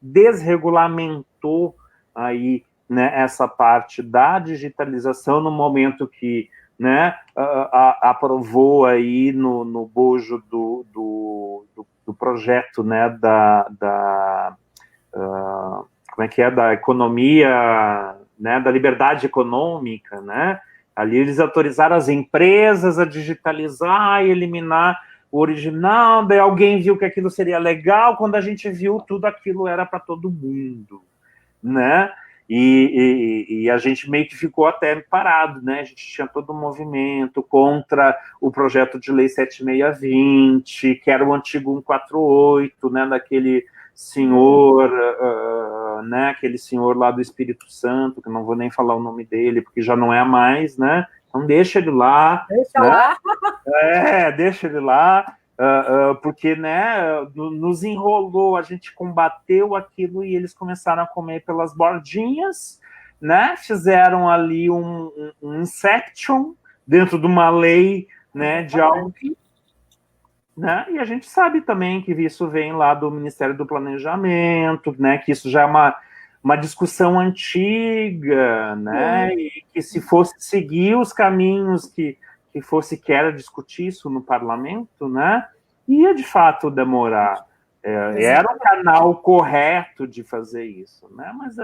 desregulamentou aí, né, essa parte da digitalização no momento que, né, aprovou aí no bojo do projeto, né, como é que é, da economia, né, da liberdade econômica, né, ali eles autorizaram as empresas a digitalizar e eliminar o original, daí alguém viu que aquilo seria legal, quando a gente viu, tudo aquilo era para todo mundo, né, e a gente meio que ficou até parado, né, a gente tinha todo um movimento contra o projeto de lei 7620, que era o antigo 148, né, daquele senhor, né, aquele senhor lá do Espírito Santo, que não vou nem falar o nome dele, porque já não é mais, né, então deixa ele lá. Deixa né? lá. Deixa ele lá, porque, né, nos enrolou, a gente combateu aquilo e eles começaram a comer pelas bordinhas, né, fizeram ali um Inception dentro de uma lei, né, de algo que, né, e a gente sabe também que isso vem lá do Ministério do Planejamento, né, que isso já é uma discussão antiga, né, e que se fosse seguir os caminhos que fosse que era discutir isso no parlamento, né, ia de fato demorar. Era o canal correto de fazer isso, né, mas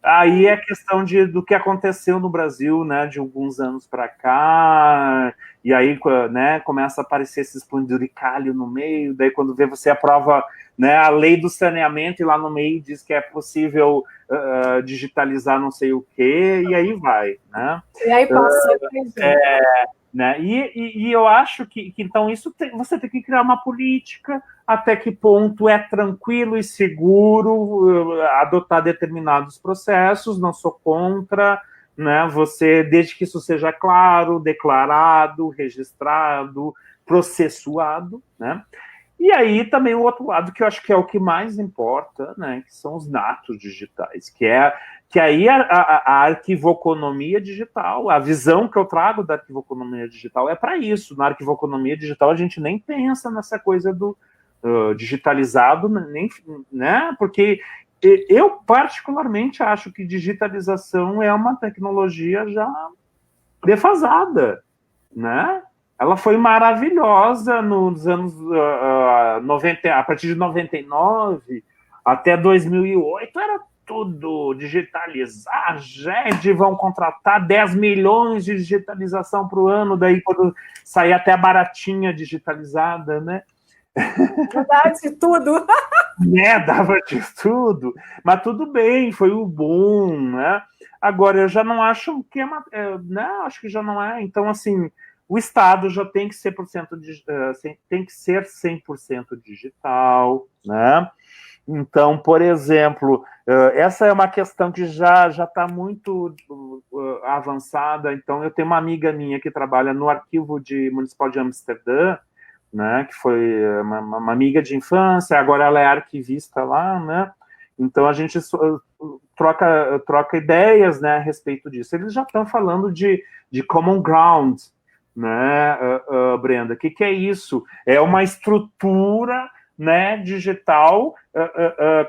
aí é questão do que aconteceu no Brasil, né, de alguns anos para cá, e aí, né, começa a aparecer esse penduricalho no meio, daí quando você aprova, né, a lei do saneamento e lá no meio diz que é possível digitalizar não sei o quê, e aí vai, né? E aí passa. Né? E eu acho que então isso você tem que criar uma política, até que ponto é tranquilo e seguro adotar determinados processos, não sou contra, né? Você, desde que isso seja claro, declarado, registrado, processuado, né? E aí também o outro lado, que eu acho que é o que mais importa, né? Que são os dados digitais, que aí a arquivoconomia digital, a visão que eu trago da arquivoconomia digital é para isso. Na arquivoconomia digital a gente nem pensa nessa coisa do digitalizado, nem, né? Porque eu particularmente acho que digitalização é uma tecnologia já defasada, né? Ela foi maravilhosa nos anos 90, a partir de 99 até 2008, era tudo digitalizar, gente, vão contratar 10 milhões de digitalização para o ano, daí quando sair até a baratinha digitalizada, né? Verdade, de tudo. Né, dava de tudo, mas tudo bem, foi o boom, né? Agora, eu já não acho que né? Acho que já não é, então, assim, o Estado já tem que ser tem que ser 100% digital, né? Então, por exemplo, essa é uma questão que já está muito avançada. Então, eu tenho uma amiga minha que trabalha no Arquivo Municipal de Amsterdã, né, que foi uma amiga de infância, agora ela é arquivista lá, né? Então a gente troca ideias, né, a respeito disso. Eles já estão falando de common ground, né, Brenda? O que é isso? É uma estrutura, né, digital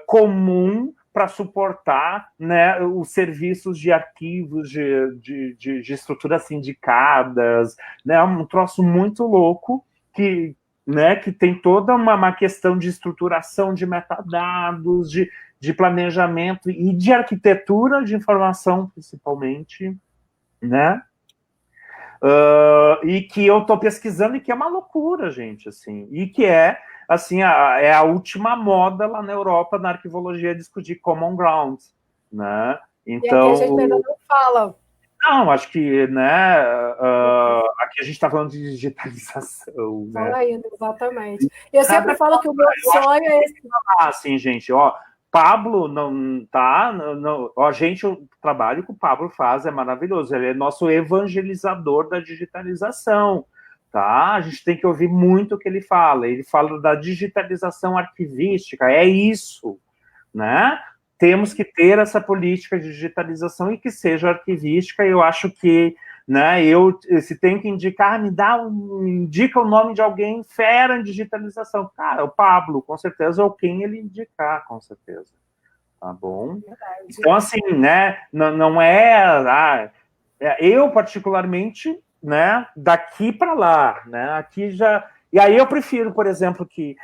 comum para suportar, né, os serviços de arquivos de estruturas sindicadas, né? Um troço muito louco que, né, que tem toda uma questão de estruturação de metadados, de planejamento e de arquitetura de informação, principalmente, né? E que eu estou pesquisando e que é uma loucura, gente, assim, e que é, assim, é a última moda lá na Europa, na arquivologia, discutir common ground, né? Então, e aqui a gente ainda não fala. Não, acho que, né, aqui a gente está falando de digitalização, né? Fala ainda, exatamente. Eu sempre falo que o meu sonho é esse. Assim, gente, ó, Pablo não tá, não, ó, gente, o trabalho que o Pablo faz é maravilhoso, ele é nosso evangelizador da digitalização, tá? A gente tem que ouvir muito o que ele fala da digitalização arquivística, é isso, né? Temos que ter essa política de digitalização e que seja arquivística. Eu acho que, né, se tem que indicar, indica o nome de alguém fera em digitalização. Cara, o Pablo, com certeza, ou quem ele indicar, com certeza. Tá bom? Verdade. Então, assim, né, não é... eu, particularmente, né, daqui para lá, né, aqui já... E aí eu prefiro, por exemplo, que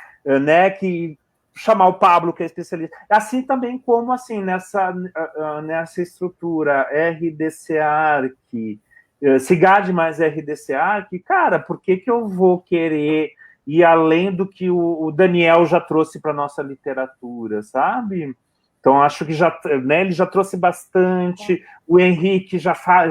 chamar o Pablo, que é especialista, assim também como assim nessa estrutura RDCA, que SIGAD mais RDCA, que, cara, por que eu vou querer ir além do que o Daniel já trouxe para nossa literatura, sabe? Então, acho que ele já trouxe bastante, o Henrique já fala,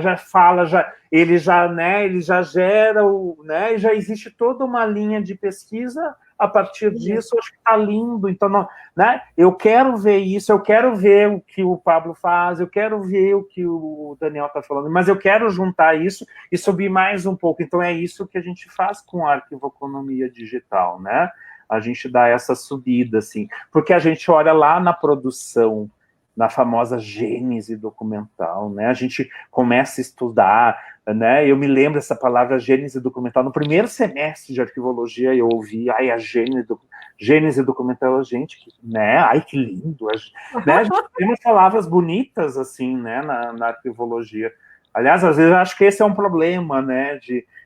ele já gera, né, já existe toda uma linha de pesquisa a partir disso, acho que está lindo. Então, não, né? Eu quero ver isso, eu quero ver o que o Pablo faz, eu quero ver o que o Daniel está falando, mas eu quero juntar isso e subir mais um pouco. Então, é isso que a gente faz com a arquivoconomia digital, né? A gente dá essa subida, assim, porque a gente olha lá na produção, na famosa gênese documental, né? A gente começa a estudar, né? Eu me lembro dessa palavra gênese documental. No primeiro semestre de arquivologia eu ouvi, ai, a gênese documental, gente, né? Ai, que lindo! Né? A gente tem umas palavras bonitas, assim, né? Na arquivologia. Aliás, às vezes eu acho que esse é um problema, né?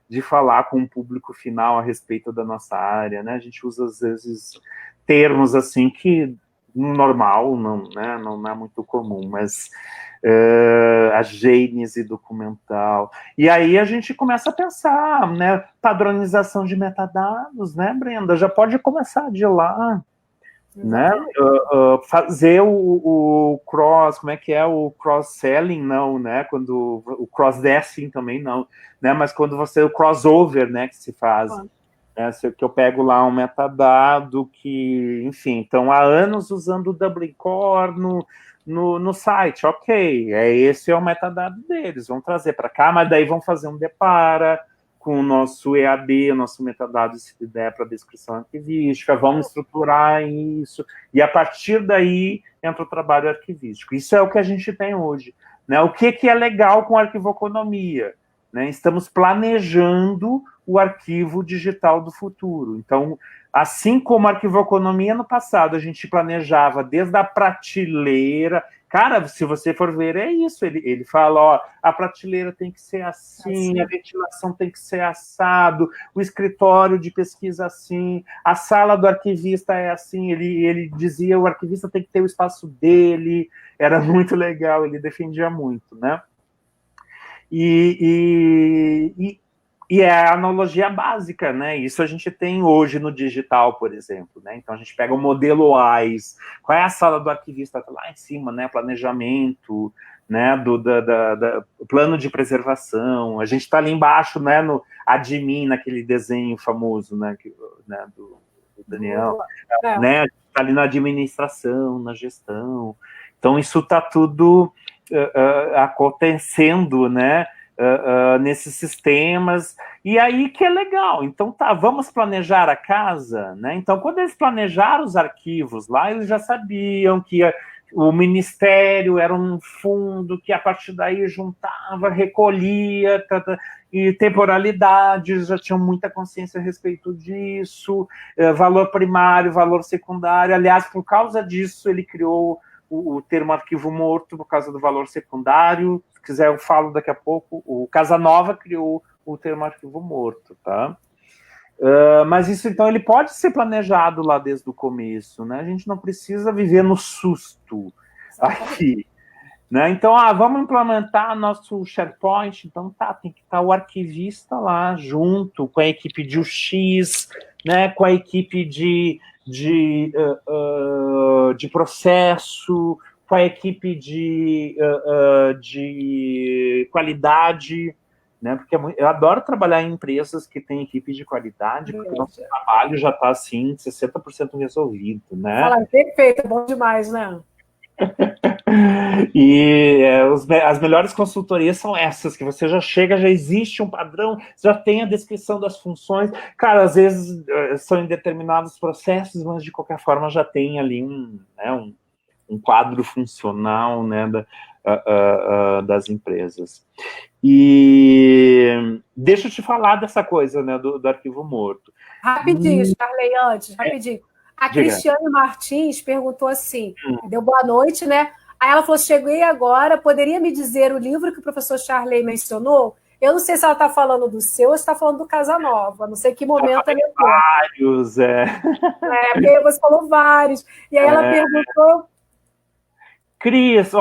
De falar com o público final a respeito da nossa área, né? A gente usa, às vezes, termos, assim, que normal, não, né, não é muito comum, mas a gênese documental. E aí a gente começa a pensar, né, padronização de metadados, né, Brenda? Já pode começar de lá, né? Fazer o cross, como é que é o cross-selling, não, né? Quando o cross-dressing também não, né? Mas quando você, o crossover, né, que se faz. Que eu pego lá um metadado que, enfim, estão há anos usando o Dublin Core no site, ok, esse é o metadado deles, vão trazer para cá, mas daí vão fazer um depara com o nosso EAD, o nosso metadado, se der para descrição arquivística, vamos estruturar isso, e a partir daí entra o trabalho arquivístico. Isso é o que a gente tem hoje, né? O que é legal com a arquivoconomia? Né? Estamos planejando o arquivo digital do futuro. Então, assim como a arquivoconomia no passado, a gente planejava desde a prateleira. Cara, se você for ver, é isso. Ele fala, ó, a prateleira tem que ser assim, a ventilação tem que ser assado, o escritório de pesquisa assim, a sala do arquivista é assim. Ele dizia, o arquivista tem que ter o espaço dele. Era muito legal, ele defendia muito, né? E é a analogia básica, né? Isso a gente tem hoje no digital, por exemplo, né? Então a gente pega o modelo AIS. Qual é a sala do arquivista? Lá em cima, né? Planejamento, né? Do plano de preservação. A gente está ali embaixo, né? No admin, naquele desenho famoso, né? Do Daniel, né? A gente está ali na administração, na gestão. Então isso está tudo acontecendo, né? Nesses sistemas, e aí que é legal. Então tá, vamos planejar a casa, né? Então quando eles planejaram os arquivos lá, eles já sabiam que o ministério era um fundo que a partir daí juntava, recolhia, e temporalidades, já tinham muita consciência a respeito disso, valor primário, valor secundário. Aliás, por causa disso, ele criou o termo arquivo morto, por causa do valor secundário. Se quiser, eu falo daqui a pouco. O Casanova criou o termo arquivo morto, tá? Mas isso, então, ele pode ser planejado lá desde o começo, né? A gente não precisa viver no susto aqui, né? Então, vamos implementar nosso SharePoint. Então, tem que estar o arquivista lá junto com a equipe de UX, né? Com a equipe de processo, com a equipe de qualidade, né? Porque eu adoro trabalhar em empresas que têm equipe de qualidade, porque o nosso trabalho já está, assim, 60% resolvido, né? Fala, perfeito, é bom demais, né? E as melhores consultorias são essas, que você já chega, já existe um padrão, já tem a descrição das funções. Cara, às vezes são em determinados processos, mas de qualquer forma já tem ali um quadro funcional, né, das empresas. E deixa eu te falar dessa coisa, né, do arquivo morto. Rapidinho, Charley, antes, rapidinho. A Cristiane Martins perguntou assim, deu boa noite, né? Aí ela falou, cheguei agora, poderia me dizer o livro que o professor Charley mencionou? Eu não sei se ela está falando do seu ou se está falando do Casanova, não sei que momento ela entrou. Vários, porque você falou vários. E aí ela perguntou... Cris,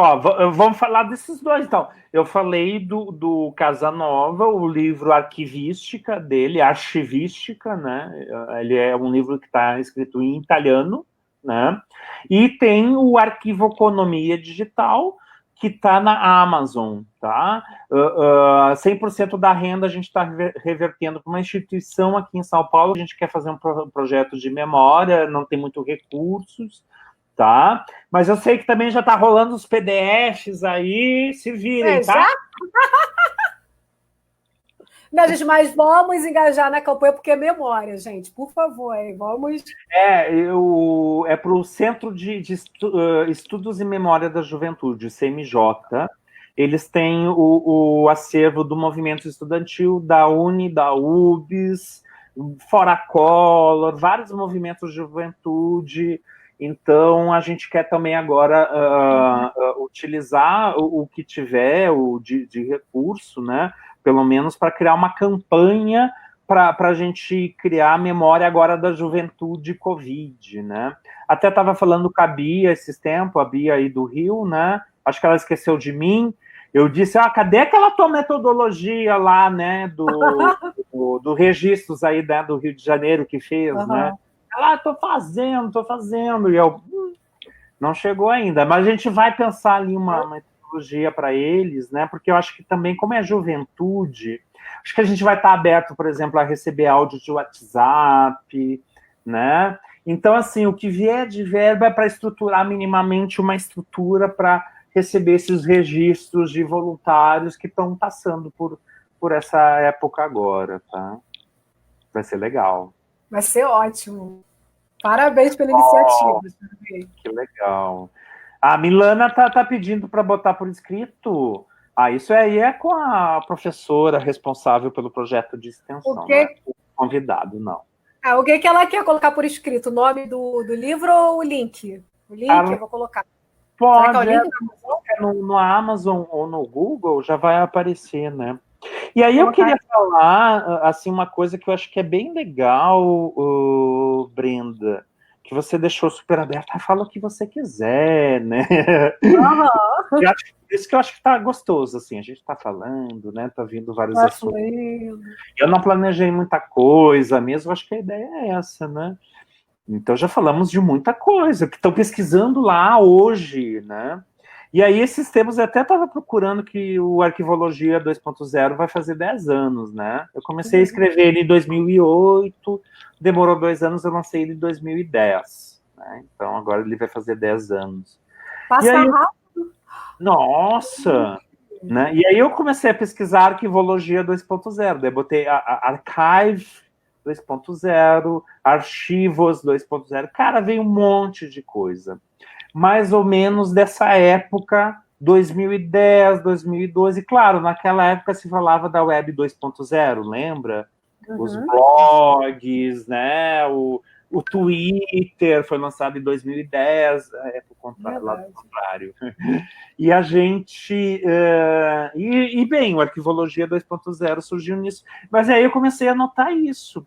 vamos falar desses dois, então. Eu falei do Casanova, o livro Arquivística dele, Archivística, né? Ele é um livro que está escrito em italiano, né? E tem o Arquivoconomia Digital, que está na Amazon, tá? 100% da renda a gente está revertendo para uma instituição aqui em São Paulo. A gente quer fazer um projeto de memória, não tem muito recursos, tá? Mas eu sei que também já está rolando os PDFs aí, se virem, tá? Já? Não, gente, mas vamos engajar na campanha, porque é memória, gente. Por favor, hein? Vamos. É para o Centro de Estudos e Memória da Juventude, CMJ. Eles têm o acervo do movimento estudantil, da UNE, da UBS, Fora Collor, vários movimentos de juventude. Então, a gente quer também agora utilizar o que tiver de recurso, né? Pelo menos para criar uma campanha para a gente criar a memória agora da juventude Covid, né? Até estava falando com a Bia esses tempos, a Bia aí do Rio, né? Acho que ela esqueceu de mim. Eu disse, cadê aquela tua metodologia lá, né? Do registros aí, né, do Rio de Janeiro que fez, né? Ela, tô fazendo. E eu, não chegou ainda. Mas a gente vai pensar ali uma metodologia para eles, né? Porque eu acho que também, como é juventude, acho que a gente vai estar aberto, por exemplo, a receber áudio de WhatsApp, né? Então, assim, o que vier de verba é para estruturar minimamente uma estrutura para receber esses registros de voluntários que estão passando por essa época agora, tá? Vai ser legal. Vai ser ótimo. Parabéns pela iniciativa. Que legal. A Milana tá pedindo para botar por escrito. Isso aí é com a professora responsável pelo projeto de extensão, o quê? Não é o convidado, não. O que ela quer colocar por escrito? O nome do livro ou o link? O link eu vou colocar. Pode, no Amazon ou no Google já vai aparecer, né? E aí eu queria falar, assim, uma coisa que eu acho que é bem legal, Brenda, que você deixou super aberta, fala o que você quiser, né? Isso que eu acho que tá gostoso, assim, a gente tá falando, né? Tá vindo vários assuntos. Eu não planejei muita coisa mesmo, acho que a ideia é essa, né? Então já falamos de muita coisa, que estão pesquisando lá hoje, né? E aí esses tempos eu até estava procurando que o Arquivologia 2.0 vai fazer 10 anos, né? Eu comecei a escrever ele em 2008, demorou 2 anos, eu lancei ele em 2010, né? Então agora ele vai fazer 10 anos. Passa rápido. Nossa! Né? E aí eu comecei a pesquisar Arquivologia 2.0, daí botei a Archive 2.0, Archivos 2.0, cara, veio um monte de coisa. Mais ou menos dessa época, 2010, 2012, claro, naquela época se falava da Web 2.0, lembra? Os blogs, né? O Twitter foi lançado em 2010, lá do contrário. E a gente... bem, o Arquivologia 2.0 surgiu nisso. Mas aí eu comecei a notar isso.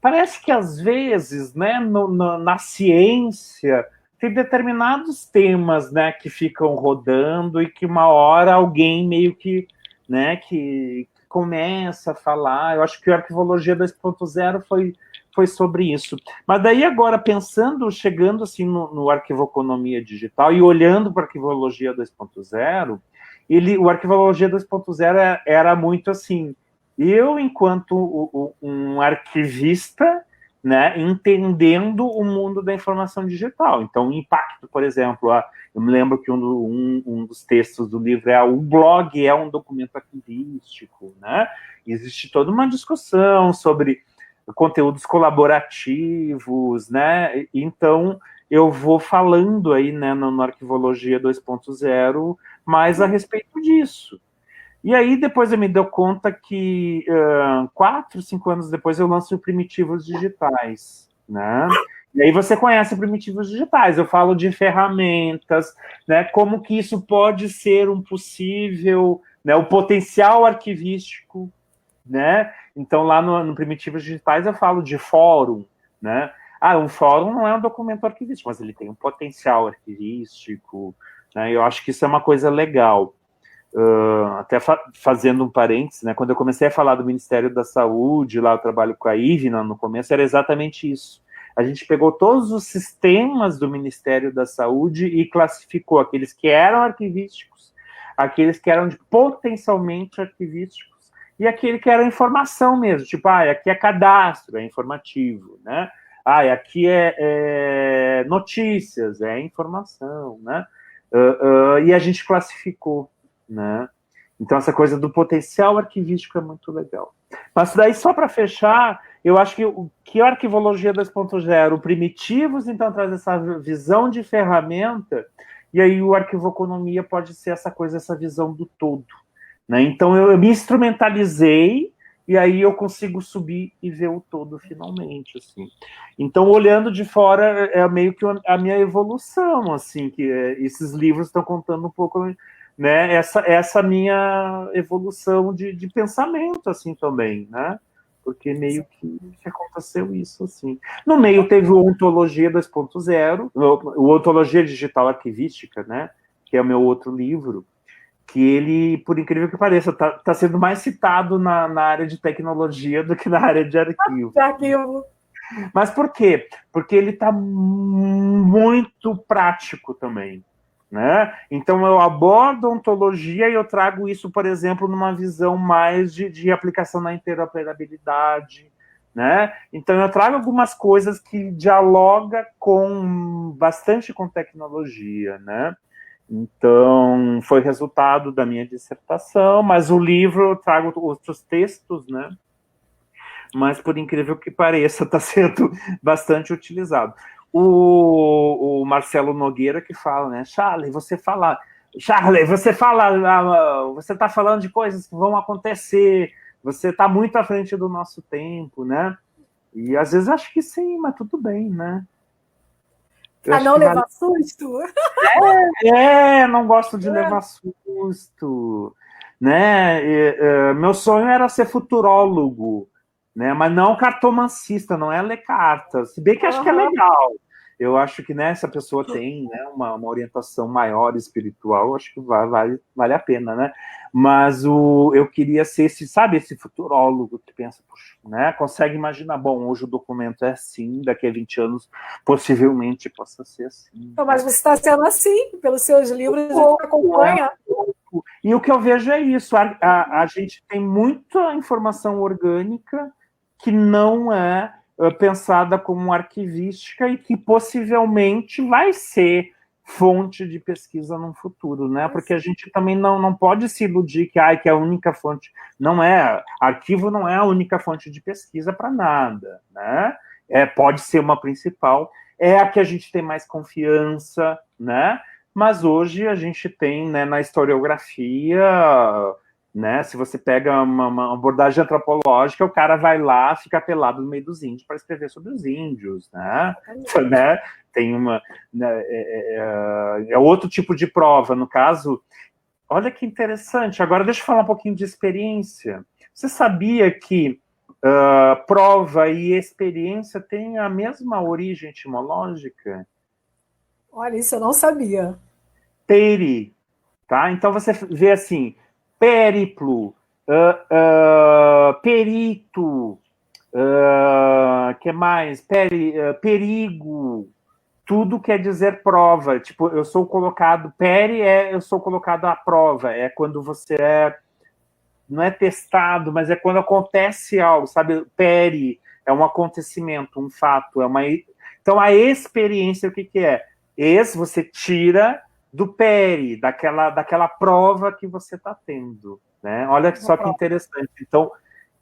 Parece que, às vezes, né, na ciência, tem determinados temas, né, que ficam rodando e que uma hora alguém meio que, né, que começa a falar. Eu acho que o Arquivologia 2.0 foi sobre isso. Mas daí agora, pensando, chegando assim no Arquivoconomia Digital e olhando para a Arquivologia 2.0, o Arquivologia 2.0 era muito assim, eu, enquanto um arquivista, né, entendendo o mundo da informação digital. Então, o impacto, por exemplo, eu me lembro que um dos textos do livro o blog é um documento arquivístico, né? Existe toda uma discussão sobre conteúdos colaborativos, né? Então, eu vou falando aí, né, no Arquivologia 2.0 mais a respeito disso. E aí, depois eu me dou conta que 4, 5 anos depois eu lanço o Primitivos Digitais, né? E aí você conhece Primitivos Digitais, eu falo de ferramentas, né? Como que isso pode ser um possível, né? O potencial arquivístico, né? Então, lá no Primitivos Digitais eu falo de fórum, né? Um fórum não é um documento arquivístico, mas ele tem um potencial arquivístico, né? Eu acho que isso é uma coisa legal. Até fazendo um parênteses, né, quando eu comecei a falar do Ministério da Saúde, lá eu trabalho com a Ivna no começo, era exatamente isso. A gente pegou todos os sistemas do Ministério da Saúde e classificou aqueles que eram arquivísticos aqueles que eram potencialmente arquivísticos, e aquele que era informação mesmo, tipo, aqui é cadastro, é informativo, né? Aqui é notícias, é informação, né? E a gente classificou, né? Então, essa coisa do potencial arquivístico é muito legal. Mas daí, só para fechar, eu acho que a Arquivologia 2.0, primitivos, então, traz essa visão de ferramenta, e aí o Arquivoconomia pode ser essa coisa, essa visão do todo, né? Então, eu me instrumentalizei, e aí eu consigo subir e ver o todo finalmente, assim. Então, olhando de fora, é meio que a minha evolução, assim, que esses livros estão contando um pouco, né, essa minha evolução de pensamento, assim, também, né? Porque meio que aconteceu isso, assim. No meio teve o Ontologia 2.0, o Ontologia Digital Arquivística, né? Que é o meu outro livro, que ele, por incrível que pareça, está sendo mais citado na área de tecnologia do que na área de arquivo. Mas por quê? Porque ele está muito prático também, né? Então eu abordo a ontologia e eu trago isso, por exemplo, numa visão mais de aplicação na interoperabilidade, né? Então eu trago algumas coisas que dialogam bastante com tecnologia, né? Então, foi resultado da minha dissertação, mas o livro eu trago outros textos, né? Mas, por incrível que pareça, está sendo bastante utilizado. O Marcelo Nogueira que fala, né? Charlie, você está falando de coisas que vão acontecer, você está muito à frente do nosso tempo, né? E às vezes acho que sim, mas tudo bem, né? Pra não levar susto? Não gosto de levar susto, né? Meu sonho era ser futurólogo, né? Mas não cartomancista, não é ler cartas. Se bem que acho que é legal. Eu acho que, né, se a pessoa tem, né, uma orientação maior espiritual, acho que vale a pena, né? Mas eu queria ser esse futurólogo que pensa, puxa, né? Consegue imaginar, bom, hoje o documento é assim, daqui a 20 anos possivelmente possa ser assim. Mas você está sendo assim, pelos seus livros, a gente acompanha. E o que eu vejo é isso, a gente tem muita informação orgânica que não é pensada como arquivística e que possivelmente vai ser fonte de pesquisa no futuro, né? Porque a gente também não pode se iludir que é a única fonte. Não é. Arquivo não é a única fonte de pesquisa para nada, né? Pode ser uma principal, é a que a gente tem mais confiança, né? Mas hoje a gente tem, né, na historiografia, né, se você pega uma abordagem antropológica, o cara vai lá, fica pelado no meio dos índios para escrever sobre os índios, né? Tem é outro tipo de prova. No caso, olha que interessante. Agora deixa eu falar um pouquinho de experiência. Você sabia que prova e experiência têm a mesma origem etimológica? Olha, isso eu não sabia. Peri, tá? Então você vê assim, périplo, perito, que mais? Perigo, tudo quer dizer prova. Tipo, eu sou colocado, eu sou colocado à prova, é quando você não é testado, mas é quando acontece algo, sabe? Peri é um acontecimento, um fato, Então, a experiência, o que é? Você tira do peri, daquela prova que você está tendo, né? Olha só que interessante. Então,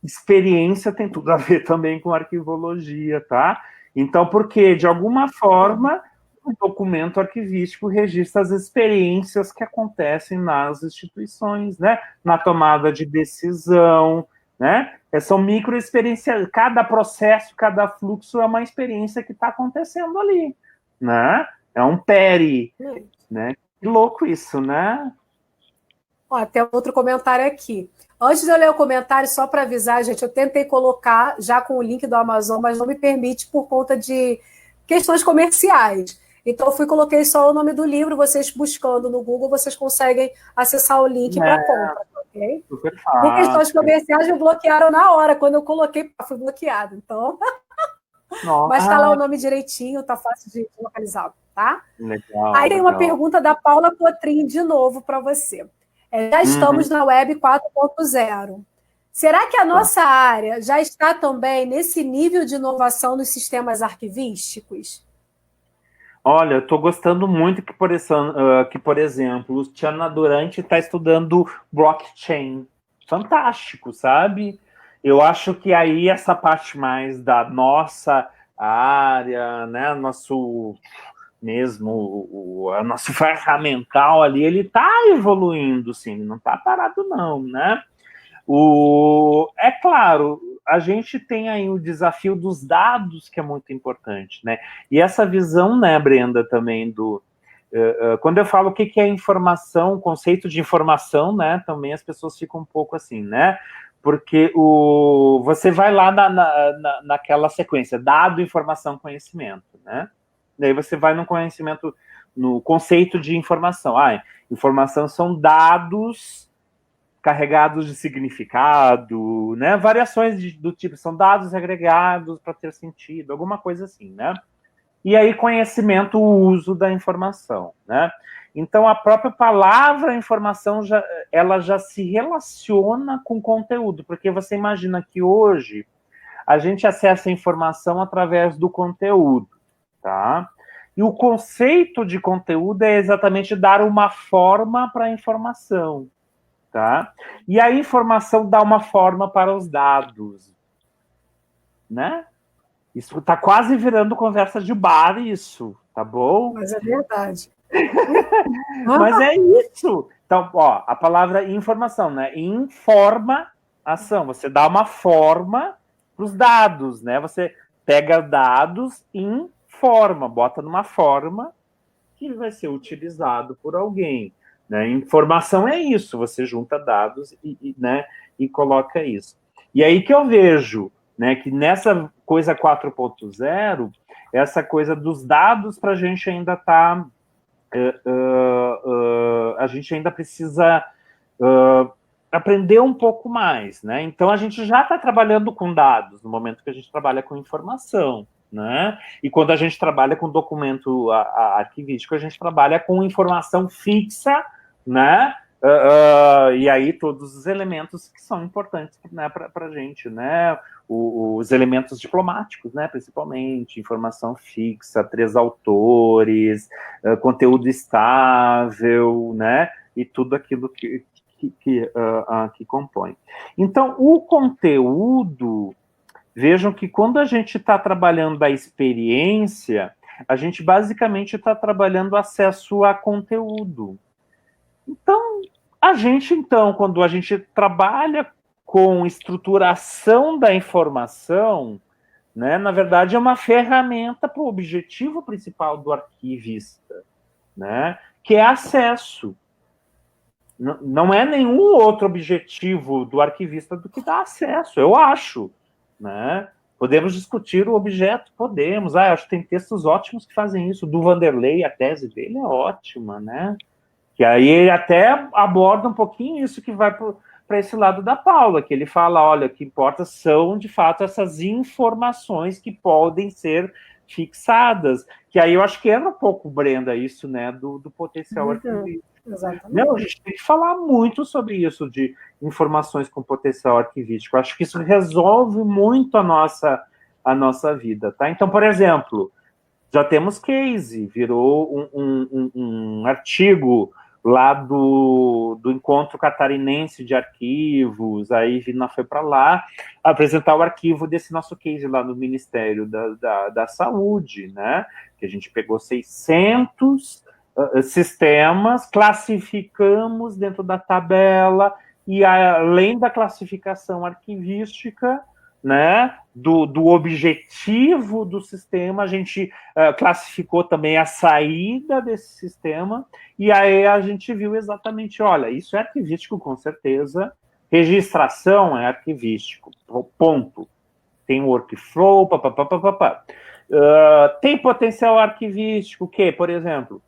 experiência tem tudo a ver também com arquivologia, tá? Então, porque, de alguma forma, o documento arquivístico registra as experiências que acontecem nas instituições, né? Na tomada de decisão, né? São microexperiências, cada processo, cada fluxo é uma experiência que está acontecendo ali, né? É um peri, né? Que louco isso, né? Ó, tem outro comentário aqui. Antes de eu ler o comentário, só para avisar, gente, eu tentei colocar já com o link do Amazon, mas não me permite por conta de questões comerciais. Então, eu coloquei só o nome do livro, vocês buscando no Google, vocês conseguem acessar o link para compra, ok? Super fácil. Por questões comerciais, me bloquearam na hora, quando eu coloquei, fui bloqueado. Então, mas está lá o nome direitinho, tá fácil de localizar, tá? Legal. Aí tem uma pergunta da Paula Cotrim, de novo, para você. Já estamos na Web 4.0. Será que a nossa área já está também nesse nível de inovação nos sistemas arquivísticos? Olha, eu estou gostando muito que, por exemplo, o Tiana Durante está estudando blockchain. Fantástico, sabe? Eu acho que aí essa parte mais da nossa área, né, nosso ferramental ali, ele está evoluindo, sim, não está parado não, né? É claro, a gente tem aí o desafio dos dados, que é muito importante, né? E essa visão, né, Brenda, também quando eu falo o que é informação, o conceito de informação, né, também as pessoas ficam um pouco assim, né? Porque você vai lá naquela sequência, dado, informação, conhecimento, né? Daí você vai no conhecimento, no conceito de informação. Informação são dados carregados de significado, né? Variações do tipo, são dados agregados para ter sentido, alguma coisa assim, né? E aí, conhecimento, o uso da informação, né? Então, a própria palavra informação, ela já se relaciona com conteúdo, porque você imagina que hoje a gente acessa a informação através do conteúdo, tá? E o conceito de conteúdo é exatamente dar uma forma para a informação, tá? E a informação dá uma forma para os dados, né? Isso está quase virando conversa de bar, isso, tá bom? Mas é verdade. Mas é isso. Então, ó, a palavra informação, né? Informação. Você dá uma forma para os dados, né? Você pega dados e informa, bota numa forma que vai ser utilizado por alguém. Né? Informação é isso, você junta dados né, e coloca isso. E aí que eu vejo, né, que nessa coisa 4.0, essa coisa dos dados para a gente ainda está... a gente ainda precisa aprender um pouco mais. Né? Então, a gente já está trabalhando com dados no momento que a gente trabalha com informação. Né? E quando a gente trabalha com documento arquivístico, a gente trabalha com informação fixa, né? E aí todos os elementos que são importantes, né, para a gente, né? Os elementos diplomáticos, né, principalmente, informação fixa, 3 autores, conteúdo estável, né? E tudo aquilo que compõe. Então, o conteúdo... Vejam que quando a gente está trabalhando a experiência, a gente basicamente está trabalhando acesso a conteúdo. Então, quando a gente trabalha com estruturação da informação, né, na verdade é uma ferramenta para o objetivo principal do arquivista, né, que é acesso. Não é nenhum outro objetivo do arquivista do que dar acesso, eu acho. Né? Podemos discutir o objeto? Podemos. Acho que tem textos ótimos que fazem isso. Do Vanderlei, a tese dele é ótima, né? Que aí ele até aborda um pouquinho isso que vai para esse lado da Paula, que ele fala, olha, o que importa são, de fato, essas informações que podem ser fixadas. Que aí eu acho que entra um pouco, Brenda, isso, né, do potencial arquivístico. Exatamente. Não, a gente tem que falar muito sobre isso, de informações com potencial arquivístico. Acho que isso resolve muito a nossa vida, tá? Então, por exemplo, já temos case, virou um artigo lá do Encontro Catarinense de Arquivos, aí Vina foi para lá apresentar o arquivo desse nosso case lá no Ministério da Saúde, né? Que a gente pegou 600 sistemas, classificamos dentro da tabela, e além da classificação arquivística, né, do objetivo do sistema, a gente classificou também a saída desse sistema, e aí a gente viu exatamente, olha, isso é arquivístico com certeza, registração é arquivístico, ponto. Tem workflow, papapá. Tem potencial arquivístico, o quê, por exemplo?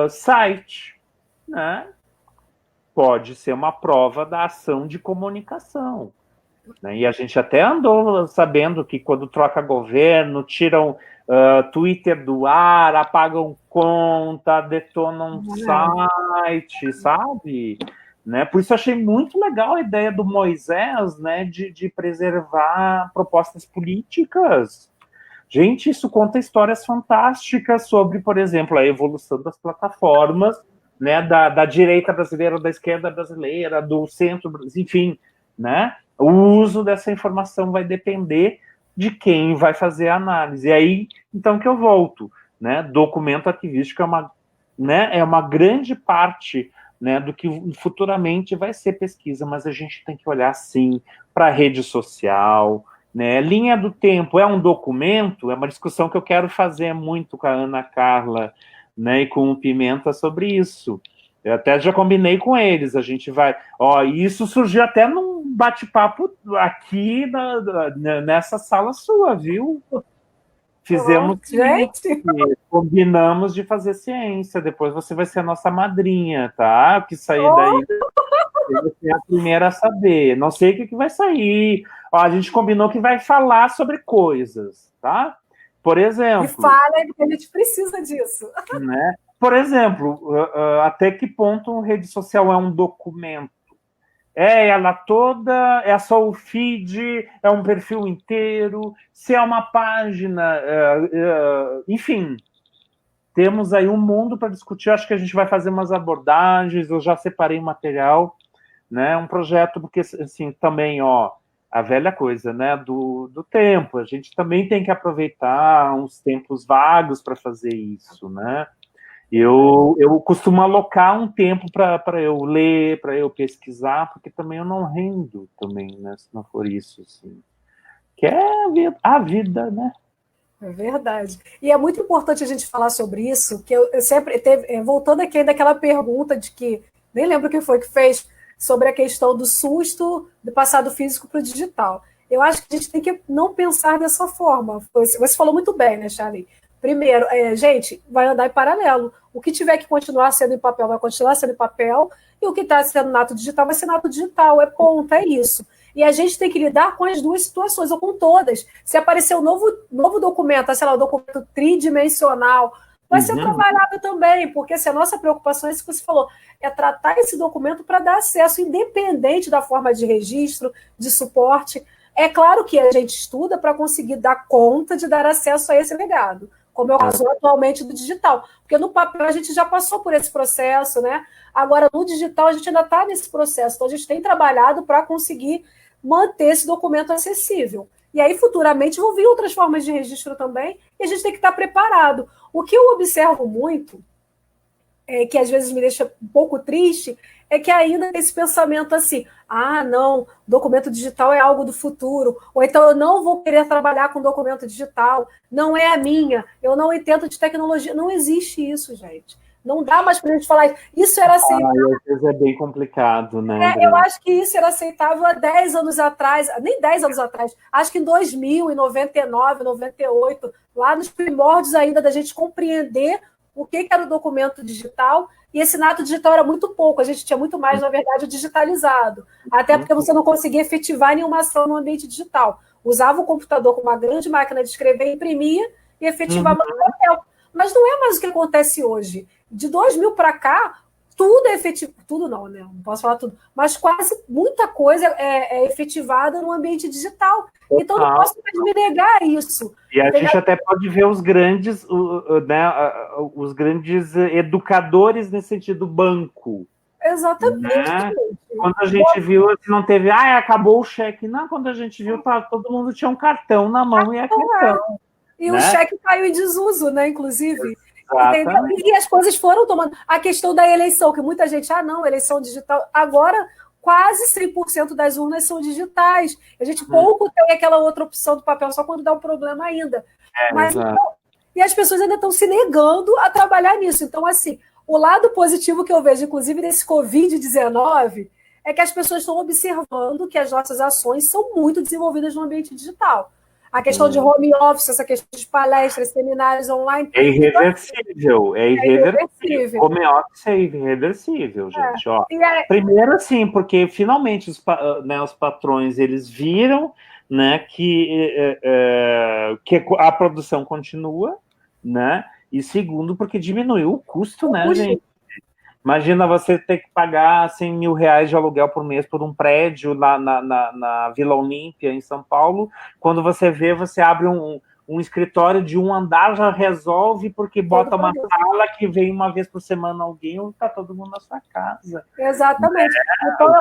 Site, né? Pode ser uma prova da ação de comunicação. né? E a gente até andou sabendo que quando troca governo, tiram Twitter do ar, apagam conta, detonam site, sabe? Né? Por isso eu achei muito legal a ideia do Moisés, né, de preservar propostas políticas. Gente, isso conta histórias fantásticas sobre, por exemplo, a evolução das plataformas, né, da direita brasileira, da esquerda brasileira, do centro, enfim, né? O uso dessa informação vai depender de quem vai fazer a análise. E aí, então, que eu volto, né? Documento arquivístico é uma grande parte, né, do que futuramente vai ser pesquisa, mas a gente tem que olhar, sim, para a rede social, né? Linha do tempo é um documento, é uma discussão que eu quero fazer muito com a Ana Carla, né, e com o Pimenta sobre isso. Eu até já combinei com eles, a gente vai... isso surgiu até num bate-papo aqui nessa sala sua, viu? Fizemos gente. Combinamos de fazer ciência. Depois você vai ser a nossa madrinha, tá? O que sair daí, você é a primeira a saber. Não sei o que vai sair. A gente combinou que vai falar sobre coisas, tá? Por exemplo... E fala, porque a gente precisa disso. Né? Por exemplo, até que ponto uma rede social é um documento? É ela toda? É só o feed? É um perfil inteiro? Se é uma página? Enfim, temos aí um mundo para discutir. Acho que a gente vai fazer umas abordagens. Eu já separei material, né? Um projeto, porque assim, também, a velha coisa, né? Do tempo. A gente também tem que aproveitar uns tempos vagos para fazer isso, né? Eu costumo alocar um tempo para eu ler, para eu pesquisar, porque também eu não rendo também, né? Se não for isso, assim. Que é a vida, né? É verdade. E é muito importante a gente falar sobre isso, que eu sempre voltando aqui daquela pergunta de que nem lembro quem foi que fez sobre a questão do susto do passado físico para o digital. Eu acho que a gente tem que não pensar dessa forma. Você falou muito bem, né, Charlie? Primeiro, gente, vai andar em paralelo. O que tiver que continuar sendo em papel vai continuar sendo em papel, e o que está sendo nato digital vai ser nato digital. É ponto, é isso. E a gente tem que lidar com as duas situações, ou com todas. Se aparecer um novo documento, sei lá, um documento tridimensional, vai ser trabalhado também, porque se a nossa preocupação é isso que você falou, é tratar esse documento para dar acesso, independente da forma de registro, de suporte. É claro que a gente estuda para conseguir dar conta de dar acesso a esse legado, como é o caso atualmente do digital. Porque no papel a gente já passou por esse processo, né? Agora, no digital, a gente ainda está nesse processo. Então, a gente tem trabalhado para conseguir manter esse documento acessível. E aí, futuramente, vão vir outras formas de registro também, e a gente tem que estar preparado. O que eu observo muito, que às vezes me deixa um pouco triste, é que ainda tem esse pensamento assim, não, documento digital é algo do futuro, ou então eu não vou querer trabalhar com documento digital, não é a minha, eu não entendo de tecnologia. Não existe isso, gente. Não dá mais para a gente falar isso era aceitável. Às vezes é bem complicado, né? Eu acho que isso era aceitável há 10 anos atrás, nem 10 anos atrás, acho que em 2000, em 99, 98, lá nos primórdios ainda da gente compreender o que era o documento digital, e esse nato digital era muito pouco, a gente tinha muito mais, na verdade, o digitalizado, até porque você não conseguia efetivar nenhuma ação no ambiente digital. Usava o computador com uma grande máquina de escrever, imprimia e efetivava no papel. Mas não é mais o que acontece hoje. De 2000 para cá, tudo é efetivo, tudo não, né? Não posso falar tudo, mas quase muita coisa é efetivada no ambiente digital. Então, não posso mais me negar isso. E a gente até pode ver os grandes, né, os grandes educadores nesse sentido, banco. Exatamente. Né? Quando a gente viu, não teve, acabou o cheque. Não, quando a gente viu, todo mundo tinha um cartão na mão e é cartão. E o cheque caiu em desuso, né, inclusive. Exatamente. E as coisas foram tomando. A questão da eleição, que muita gente, não, eleição digital. Agora, quase 100% das urnas são digitais. A gente pouco tem aquela outra opção do papel, só quando dá um problema ainda. Mas, então, e as pessoas ainda estão se negando a trabalhar nisso. Então, assim, o lado positivo que eu vejo, inclusive, desse Covid-19, é que as pessoas estão observando que as nossas ações são muito desenvolvidas no ambiente digital. A questão de home office, essa questão de palestras, seminários online. É irreversível, é irreversível. Home office é irreversível, gente. Ó. Primeiro, assim, porque finalmente os patrões, eles viram, né, que a produção continua, né? E segundo, porque diminuiu o custo, né, gente? Imagina você ter que pagar 100 mil reais de aluguel por mês por um prédio lá na Vila Olímpia, em São Paulo. Quando você vê, você abre um escritório de um andar, já resolve, porque bota uma sala que vem uma vez por semana alguém, ou tá todo mundo na sua casa. Exatamente. Então,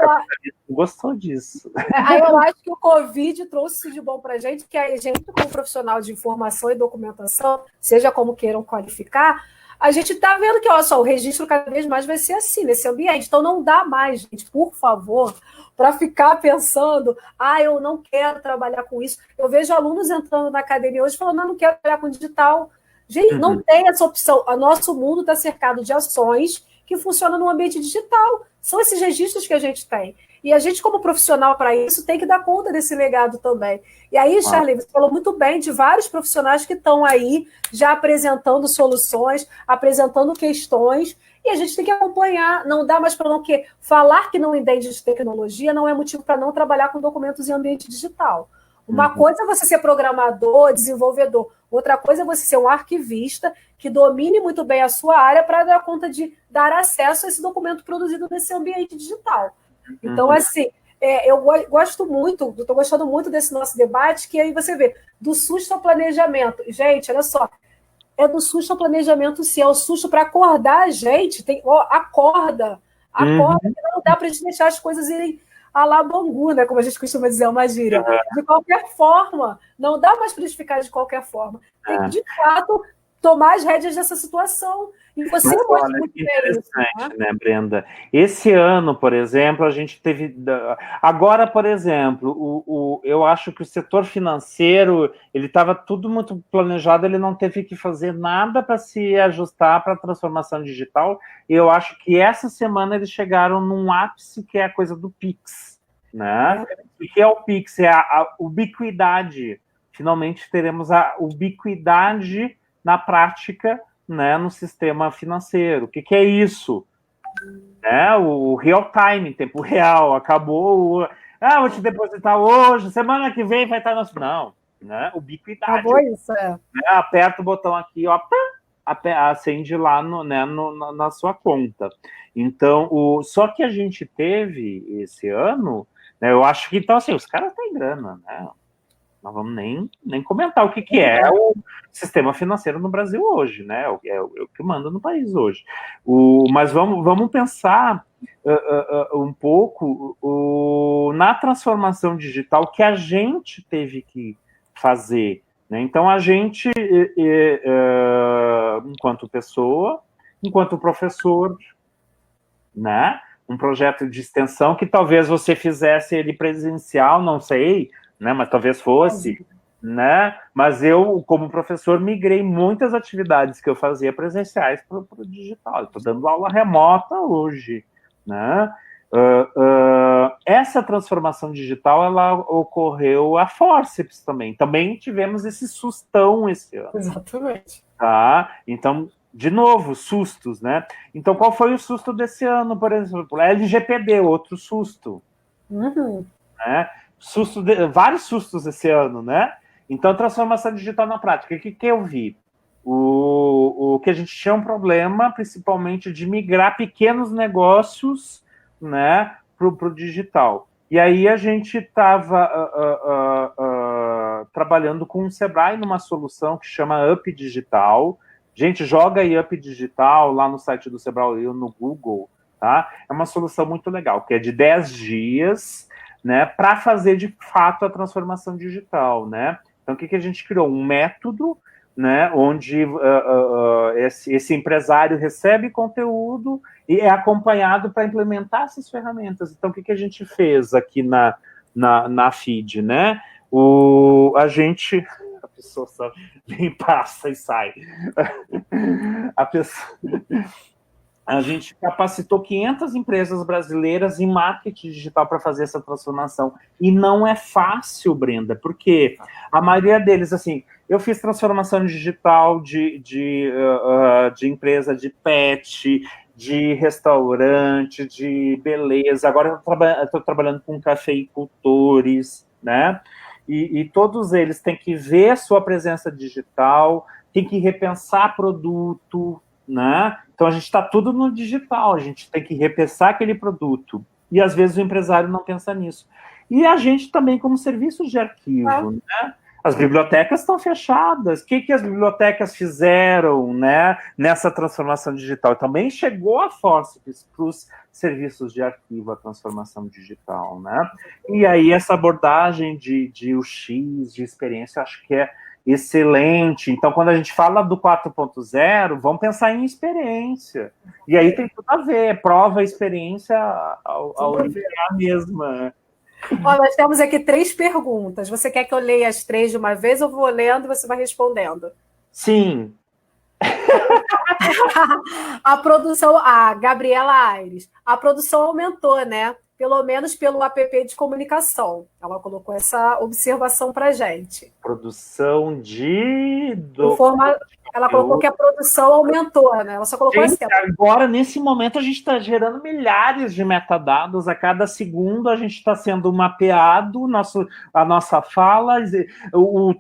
gostou disso. Aí eu acho que o Covid trouxe de bom para a gente, que a gente, como profissional de informação e documentação, seja como queiram qualificar, a gente está vendo que, olha só, o registro cada vez mais vai ser assim, nesse ambiente. Então, não dá mais, gente, por favor, para ficar pensando, eu não quero trabalhar com isso. Eu vejo alunos entrando na academia hoje falando, não quero trabalhar com digital. Gente, não tem essa opção. O nosso mundo está cercado de ações que funcionam no ambiente digital. São esses registros que a gente tem. E a gente, como profissional para isso, tem que dar conta desse legado também. E aí, Charlie, você falou muito bem de vários profissionais que estão aí já apresentando soluções, apresentando questões, e a gente tem que acompanhar. Não dá mais para não que falar que não entende de tecnologia não é motivo para não trabalhar com documentos em ambiente digital. Uma coisa é você ser programador, desenvolvedor. Outra coisa é você ser um arquivista que domine muito bem a sua área para dar conta de dar acesso a esse documento produzido nesse ambiente digital. Então, assim, eu gosto muito, estou gostando muito desse nosso debate, que aí você vê, do susto ao planejamento. Gente, olha só, é do susto ao planejamento, sim, é o susto para acordar a gente. Acorda, que não dá para a gente deixar as coisas irem a lá Bangu, né? Como a gente costuma dizer, uma gíria. De qualquer forma, não dá mais para a gente ficar de qualquer forma. Tem que, de fato, tomar as rédeas dessa situação. E você mostra muito bem interessante, né, Brenda? Esse ano, por exemplo, a gente teve... Agora, por exemplo, eu acho que o setor financeiro, ele estava tudo muito planejado, ele não teve que fazer nada para se ajustar para a transformação digital. E eu acho que essa semana eles chegaram num ápice, que é a coisa do Pix, né? O que é o Pix? É a ubiquidade. Finalmente teremos a ubiquidade na prática, né, no sistema financeiro. O que é isso? O real time, tempo real, acabou. Vou te depositar hoje, semana que vem vai estar... Não, né? Ubiquidade. Acabou isso, aperta o botão aqui, ó, acende lá na sua conta. Então, só que a gente teve esse ano, né, eu acho que, então, assim, os caras têm grana, né? Não vamos nem comentar o que é o sistema financeiro no Brasil hoje, né? É o que manda no país hoje. Mas vamos pensar um pouco na transformação digital que a gente teve que fazer, né? Então, a gente, enquanto pessoa, enquanto professor, né? Um projeto de extensão que talvez você fizesse ele presencial, não sei, né, mas talvez fosse, né? Mas eu, como professor, migrei muitas atividades que eu fazia presenciais para o digital. Estou dando aula remota hoje, né? Essa transformação digital, ela ocorreu a fórceps também. Também tivemos esse sustão esse ano. Exatamente. Tá? Então, de novo, sustos, né? Então, qual foi o susto desse ano, por exemplo? LGPD, outro susto. Né? Vários sustos esse ano, né? Então, transformação digital na prática. O que eu vi? O que a gente tinha um problema, principalmente, de migrar pequenos negócios, né, para o digital. E aí a gente estava trabalhando com o Sebrae numa solução que chama Up Digital. Gente, joga aí Up Digital lá no site do Sebrae ou no Google, tá? É uma solução muito legal, que é de 10 dias, né, para fazer de fato a transformação digital, né? Então, o que a gente criou? Um método, né, onde esse empresário recebe conteúdo e é acompanhado para implementar essas ferramentas. Então, o que a gente fez aqui na feed, né? A gente... A pessoa só vem, passa e sai. A pessoa... A gente capacitou 500 empresas brasileiras em marketing digital para fazer essa transformação. E não é fácil, Brenda, porque a maioria deles, assim, eu fiz transformação digital de empresa de pet, de restaurante, de beleza. Agora eu estou trabalhando com cafeicultores, né? E todos eles têm que ver a sua presença digital, tem que repensar produto, né? Então a gente está tudo no digital, a gente tem que repensar aquele produto. E às vezes o empresário não pensa nisso. E a gente também, como serviço de arquivo, né? As bibliotecas estão fechadas. O que as bibliotecas fizeram, né, nessa transformação digital? Também chegou a força para os serviços de arquivo, a transformação digital, né? E aí essa abordagem de UX, de experiência, eu acho que é excelente. Então, quando a gente fala do 4.0, vamos pensar em experiência. E aí tem tudo a ver, prova, experiência, a origem é a mesma. Ó, nós temos aqui 3 perguntas. Você quer que eu leia as 3 de uma vez ou vou lendo e você vai respondendo? Sim. A produção, a Gabriela Aires, a produção aumentou, né? Pelo menos pelo app de comunicação. Ela colocou essa observação para a gente. Produção de... Ela colocou que a produção aumentou, né? Ela só colocou assim. Agora, nesse momento, a gente está gerando milhares de metadados. A cada segundo, a gente está sendo mapeado, a nossa fala,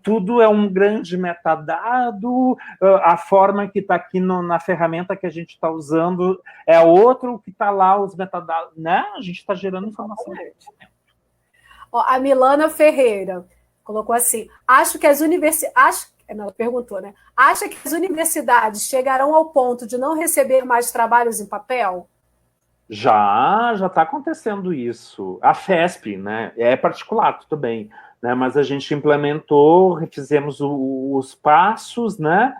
tudo é um grande metadado, a forma que está aqui na ferramenta que a gente está usando é outro que está lá, os metadados, né? A gente está gerando informação. Ó, a Milana Ferreira colocou assim, acho que as universidades... Ela perguntou, né? Acha que as universidades chegarão ao ponto de não receber mais trabalhos em papel? Já está acontecendo isso. A FESP, né? É particular, tudo bem, né? Mas a gente implementou, refizemos os passos, né?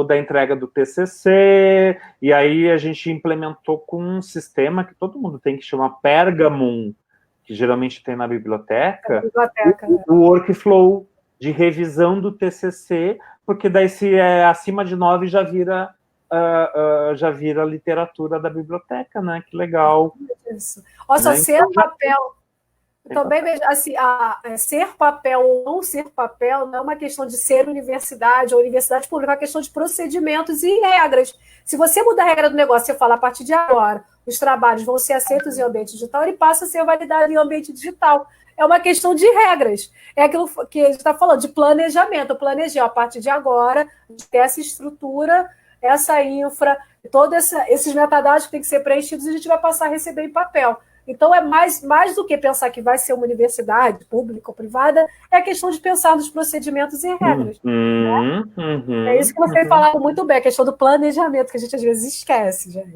Da entrega do TCC, e aí a gente implementou com um sistema que todo mundo tem, que chama Pergamon, que geralmente tem na biblioteca, o workflow de revisão do TCC, porque daí se é acima de 9 já vira literatura da biblioteca, né? Que legal. Isso. Nossa, né? Ser então, papel... Também, assim, ser papel ou não ser papel não é uma questão de ser universidade ou universidade pública, é uma questão de procedimentos e regras. Se você mudar a regra do negócio, você fala, a partir de agora, os trabalhos vão ser aceitos em ambiente digital, ele passa a ser validado em ambiente digital. É uma questão de regras. É aquilo que a gente está falando, de planejamento. Eu planejei, a partir de agora, de ter essa estrutura, essa infra, todos esses metadados que têm que ser preenchidos, e a gente vai passar a receber em papel. Então, é mais do que pensar que vai ser uma universidade pública ou privada, é a questão de pensar nos procedimentos e regras. Né? É isso que você falava muito bem, a questão do planejamento, que a gente às vezes esquece, gente.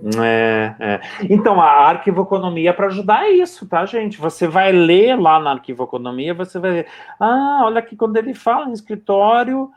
Então, a arquivoconomia é para ajudar isso, tá, gente? Você vai ler lá na arquivoconomia, você vai ver, olha aqui, quando ele fala em escritório,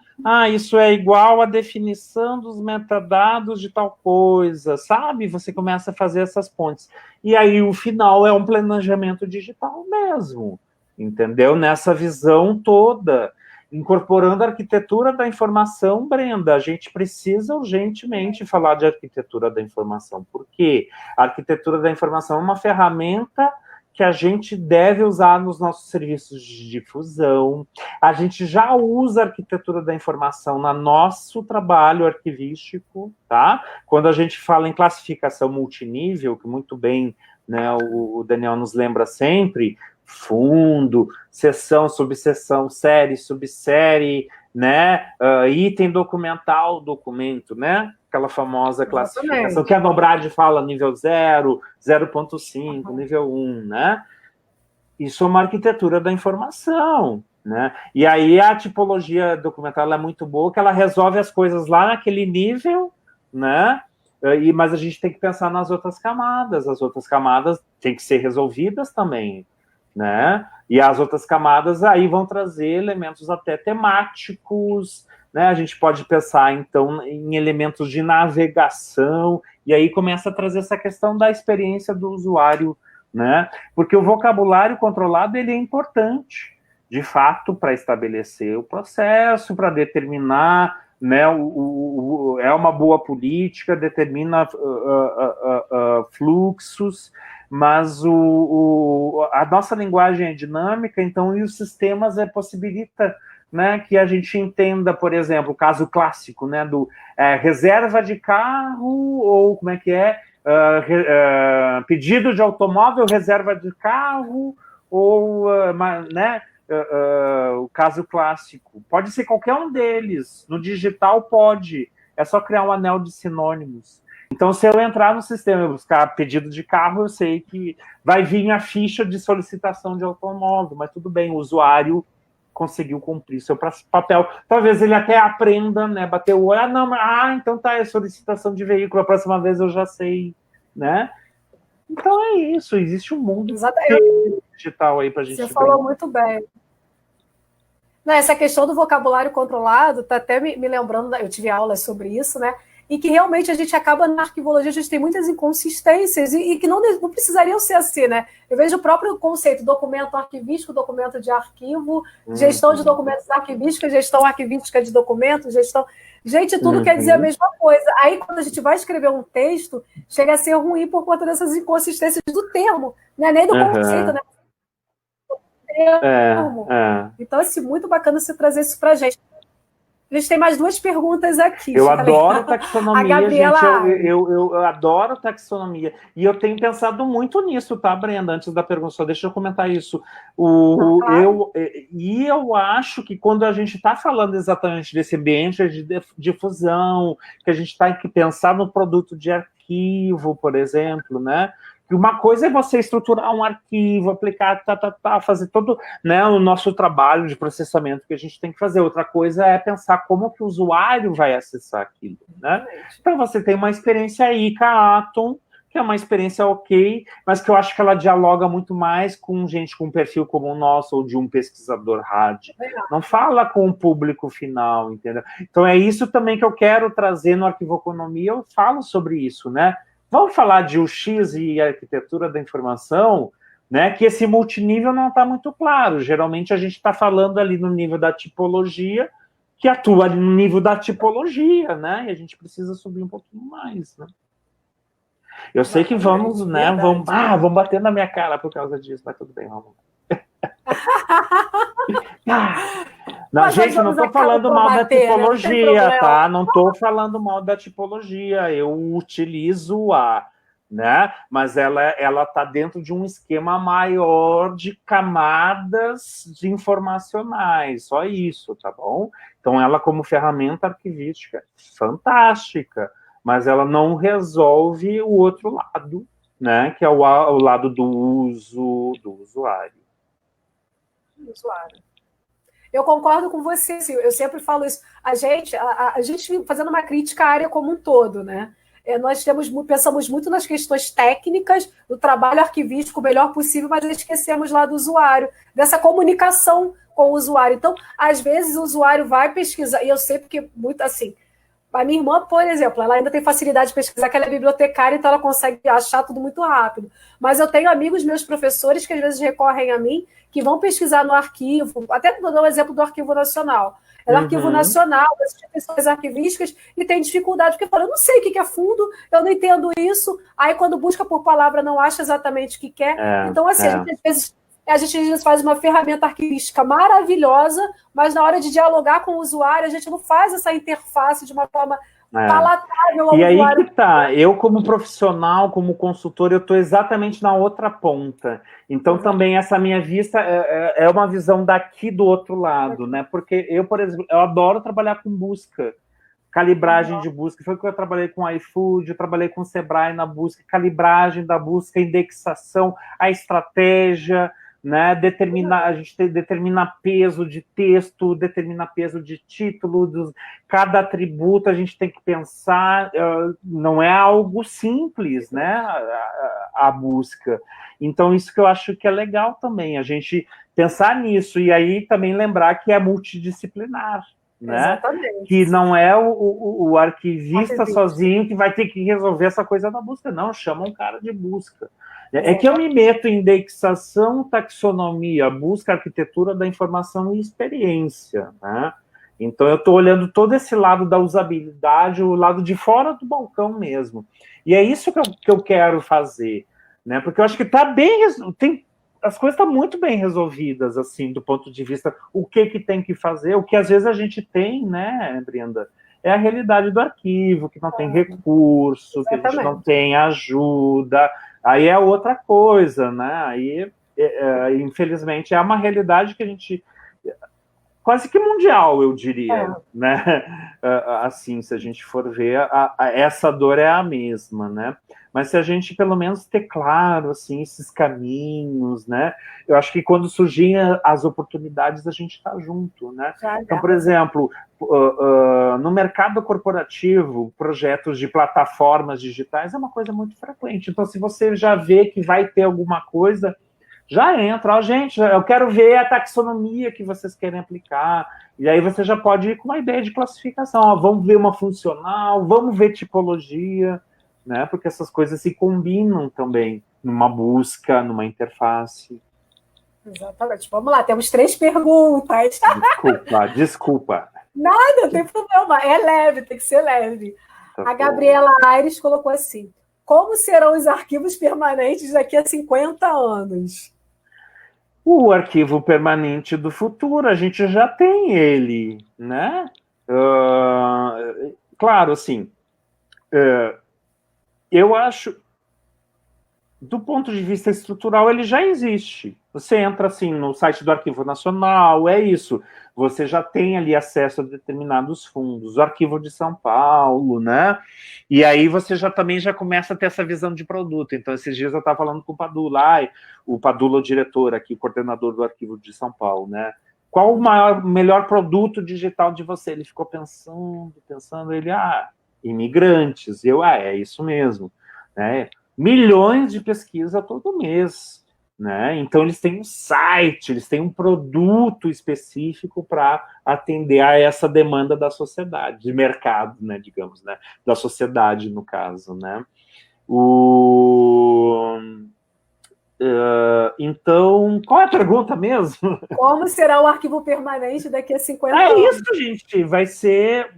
isso é igual à definição dos metadados de tal coisa, sabe? Você começa a fazer essas pontes. E aí o final é um planejamento digital mesmo, entendeu? Nessa visão toda, incorporando a arquitetura da informação, Brenda, a gente precisa urgentemente falar de arquitetura da informação, porque a arquitetura da informação é uma ferramenta que a gente deve usar nos nossos serviços de difusão. A gente já usa a arquitetura da informação no nosso trabalho arquivístico, tá? Quando a gente fala em classificação multinível, que muito bem, né, o Daniel nos lembra sempre, fundo, seção, subseção, série, subsérie, né, item documental, documento, né? Aquela famosa classificação que a Nobrad fala nível 0, 0.5, nível 1, né? Isso é uma arquitetura da informação, né? E aí a tipologia documental ela é muito boa, que ela resolve as coisas lá naquele nível, né? Mas a gente tem que pensar nas outras camadas. As outras camadas têm que ser resolvidas também, né? E as outras camadas aí vão trazer elementos até temáticos, né? A gente pode pensar, então, em elementos de navegação, e aí começa a trazer essa questão da experiência do usuário, né? Porque o vocabulário controlado, ele é importante, de fato, para estabelecer o processo, para determinar né, é uma boa política, determina fluxos, mas a nossa linguagem é dinâmica, então, e os sistemas possibilita, né, que a gente entenda, por exemplo, o caso clássico, né, do reserva de carro, ou como é que é, pedido de automóvel, reserva de carro, ou, né, o caso clássico. Pode ser qualquer um deles. No digital pode. É só criar um anel de sinônimos. Então, se eu entrar no sistema e buscar pedido de carro, eu sei que vai vir a ficha de solicitação de automóvel, mas tudo bem, o usuário conseguiu cumprir seu papel. Talvez ele até aprenda, né, bater o olho, então tá, é solicitação de veículo, a próxima vez eu já sei, né? Então é isso, existe um mundo digital aí pra gente. Você falou muito bem. Não, essa questão do vocabulário controlado está até me lembrando, eu tive aulas sobre isso, né? E que realmente a gente acaba na arquivologia, a gente tem muitas inconsistências e que não precisariam ser assim, né? Eu vejo o próprio conceito, documento arquivístico, documento de arquivo, gestão de documentos arquivísticos, gestão arquivística de documentos, gestão... Gente, tudo quer dizer a mesma coisa. Aí, quando a gente vai escrever um texto, chega a ser ruim por conta dessas inconsistências do termo, não é nem do conceito, né? Então, assim, muito bacana você trazer isso para a gente. A gente tem mais 2 perguntas aqui. Eu adoro taxonomia, Gabriela... gente. Eu adoro taxonomia. E eu tenho pensado muito nisso, tá, Brenda? Antes da pergunta, só deixa eu comentar isso. Claro. Eu acho que quando a gente está falando exatamente desse ambiente de difusão, que a gente tem que pensar no produto de arquivo, por exemplo, né? Que uma coisa é você estruturar um arquivo, aplicar, fazer todo, né, o nosso trabalho de processamento que a gente tem que fazer. Outra coisa é pensar como que o usuário vai acessar aquilo, né? Então, você tem uma experiência aí com a Atom, que é uma experiência ok, mas que eu acho que ela dialoga muito mais com gente com um perfil como o nosso, ou de um pesquisador rádio. Não fala com o público final, entendeu? Então, é isso também que eu quero trazer no Arquivoconomia, eu falo sobre isso, né? Vamos falar de UX e arquitetura da informação, né? Que esse multinível não está muito claro. Geralmente a gente está falando ali no nível da tipologia, que atua ali no nível da tipologia, né? E a gente precisa subir um pouquinho mais, né? Eu sei que vamos, né? Vamos bater na minha cara por causa disso, mas tudo bem, vamos. Não, gente, eu não estou falando mal da tipologia, né? Tá? Não estou falando mal da tipologia, eu utilizo-a, né? Mas ela está dentro de um esquema maior de camadas de informacionais, só isso, tá bom? Então, ela como ferramenta arquivística, fantástica, mas ela não resolve o outro lado, né? Que é o lado do uso do usuário. Eu concordo com você, assim, eu sempre falo isso. A gente fazendo uma crítica à área como um todo, né? Nós pensamos muito nas questões técnicas do trabalho arquivístico o melhor possível, mas esquecemos lá do usuário, dessa comunicação com o usuário. Então, às vezes, o usuário vai pesquisar, e eu sei porque muito assim. A minha irmã, por exemplo, ela ainda tem facilidade de pesquisar, que ela é bibliotecária, então ela consegue achar tudo muito rápido. Mas eu tenho amigos, meus professores, que às vezes recorrem a mim, que vão pesquisar no arquivo, até vou dar um exemplo do Arquivo Nacional. É no Arquivo Nacional, das instituições arquivísticas, e tem dificuldade, porque fala, eu não sei o que é fundo, eu não entendo isso, aí quando busca por palavra não acha exatamente o que quer. Então, assim, a gente às vezes faz uma ferramenta arquivística maravilhosa, mas na hora de dialogar com o usuário, a gente não faz essa interface de uma forma palatável ao e usuário. Aí que tá, eu como profissional, como consultor, eu estou exatamente na outra ponta. Então, também essa minha vista é uma visão daqui do outro lado, né? Porque eu, por exemplo, eu adoro trabalhar com busca, calibragem de busca. Foi o que eu trabalhei com iFood, eu trabalhei com o Sebrae na busca, calibragem da busca, indexação, a estratégia, né? A gente determina peso de texto, determina peso de título, cada atributo a gente tem que pensar, não é algo simples, né? A busca. Então, isso que eu acho que é legal também, a gente pensar nisso, e aí também lembrar que é multidisciplinar, né? Exatamente. Que não é o arquivista sozinho que vai ter que resolver essa coisa da busca, não, chama um cara de busca. É que eu me meto em indexação, taxonomia, busca, arquitetura da informação e experiência, né? Então, eu estou olhando todo esse lado da usabilidade, o lado de fora do balcão mesmo. E é isso que eu quero fazer, né? Porque eu acho que está bem... as coisas estão muito bem resolvidas, assim, do ponto de vista o que tem que fazer, o que às vezes a gente tem, né, Brenda? É a realidade do arquivo, que não tem recurso, que a gente não tem ajuda, aí é outra coisa, né? Aí, infelizmente, é uma realidade que a gente... quase que mundial, eu diria, né? Assim, se a gente for ver, essa dor é a mesma, né? Mas se a gente, pelo menos, ter claro, assim, esses caminhos, né? Eu acho que quando surgirem as oportunidades, a gente está junto, né? Então, por exemplo, no mercado corporativo, projetos de plataformas digitais é uma coisa muito frequente. Então, se você já vê que vai ter alguma coisa... já entra, gente, eu quero ver a taxonomia que vocês querem aplicar, e aí você já pode ir com uma ideia de classificação, vamos ver uma funcional, vamos ver tipologia, né, porque essas coisas se combinam também, numa busca, numa interface. Exatamente, vamos lá, temos 3 perguntas. Desculpa. Nada, não tem problema, é leve, tem que ser leve. Tá, a Gabriela Aires colocou assim, como serão os arquivos permanentes daqui a 50 anos? O arquivo permanente do futuro, a gente já tem ele, né? Claro, assim, eu acho, do ponto de vista estrutural, ele já existe. Você entra, assim, no site do Arquivo Nacional, é isso. Você já tem ali acesso a determinados fundos, o Arquivo de São Paulo, né? E aí você também já começa a ter essa visão de produto. Então, esses dias eu estava falando com o Padula, o Padula, o diretor aqui, o coordenador do Arquivo de São Paulo, né? Qual o melhor produto digital de você? Ele ficou pensando, ele, imigrantes. É isso mesmo, né? Milhões de pesquisas todo mês, né? Então, eles têm um site, eles têm um produto específico para atender a essa demanda da sociedade, de mercado, né, digamos, né? Da sociedade, no caso, né? Então, qual é a pergunta mesmo? Como será o arquivo permanente daqui a 50 anos? É isso, gente, vai ser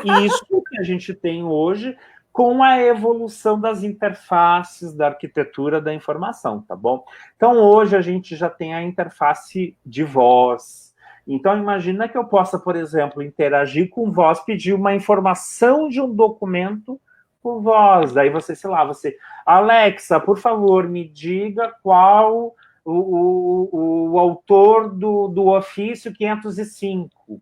isso que a gente tem hoje, com a evolução das interfaces da arquitetura da informação, tá bom? Então, hoje a gente já tem a interface de voz. Então, imagina que eu possa, por exemplo, interagir com voz, pedir uma informação de um documento por voz. Daí você, sei lá, Alexa, por favor, me diga qual o autor do ofício 505.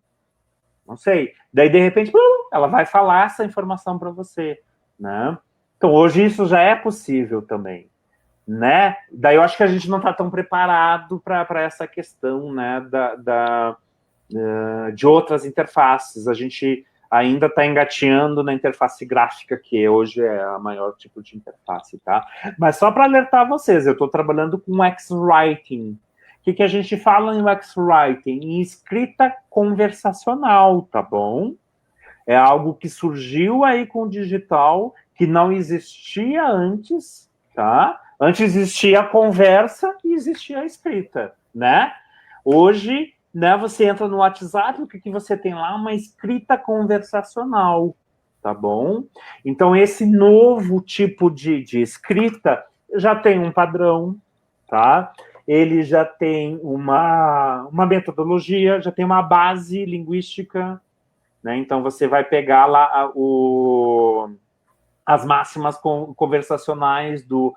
Não sei. Daí, de repente, ela vai falar essa informação para você, né? Então, hoje isso já é possível também, né? Daí eu acho que a gente não está tão preparado para essa questão, né, de outras interfaces. A gente ainda está engateando na interface gráfica, que hoje é a maior tipo de interface, tá? Mas só para alertar vocês, eu estou trabalhando com X-Writing. O que a gente fala em X-Writing? Em escrita conversacional, tá bom? É algo que surgiu aí com o digital, que não existia antes, tá? Antes existia a conversa e existia a escrita, né? Hoje, né, você entra no WhatsApp, o que você tem lá? Uma escrita conversacional, tá bom? Então, esse novo tipo de escrita já tem um padrão, tá? Ele já tem uma metodologia, já tem uma base linguística, né? Então, você vai pegar lá as máximas conversacionais do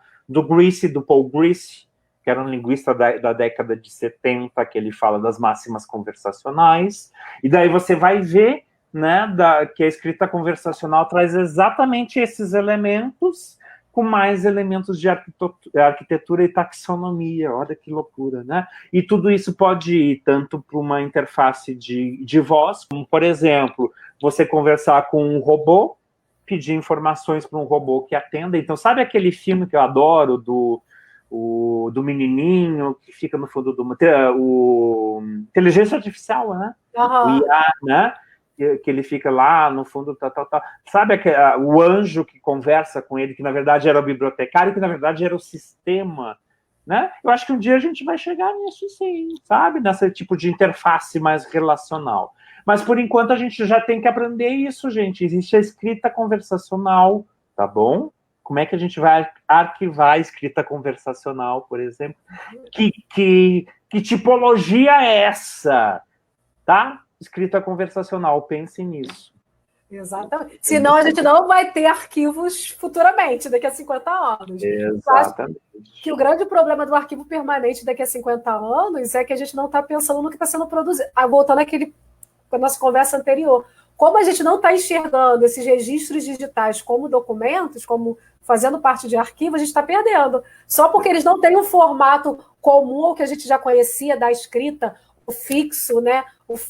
Grice, do Paul Grice, que era um linguista da década de 70, que ele fala das máximas conversacionais, e daí você vai ver, né, que a escrita conversacional traz exatamente esses elementos, com mais elementos de arquitetura e taxonomia. Olha que loucura, né? E tudo isso pode ir tanto para uma interface de voz, como, por exemplo, você conversar com um robô, pedir informações para um robô que atenda. Então, sabe aquele filme que eu adoro, do menininho que fica no fundo o inteligência artificial, né? Uhum. O IA, né? Que ele fica lá no fundo, tal. Sabe o anjo que conversa com ele, que na verdade era o bibliotecário, que na verdade era o sistema, né? Eu acho que um dia a gente vai chegar nisso, sim, sabe? Nesse tipo de interface mais relacional. Mas, por enquanto, a gente já tem que aprender isso, gente. Existe a escrita conversacional, tá bom? Como é que a gente vai arquivar a escrita conversacional, por exemplo? Que tipologia é essa? Tá? Escrita conversacional, pense nisso. Exatamente. Senão a gente não vai ter arquivos futuramente, daqui a 50 anos. Exatamente. Que o grande problema do arquivo permanente daqui a 50 anos é que a gente não está pensando no que está sendo produzido. Voltando à nossa conversa anterior. Como a gente não está enxergando esses registros digitais como documentos, como fazendo parte de arquivo, a gente está perdendo. Só porque eles não têm um formato comum ao que a gente já conhecia da escrita, o fixo, né?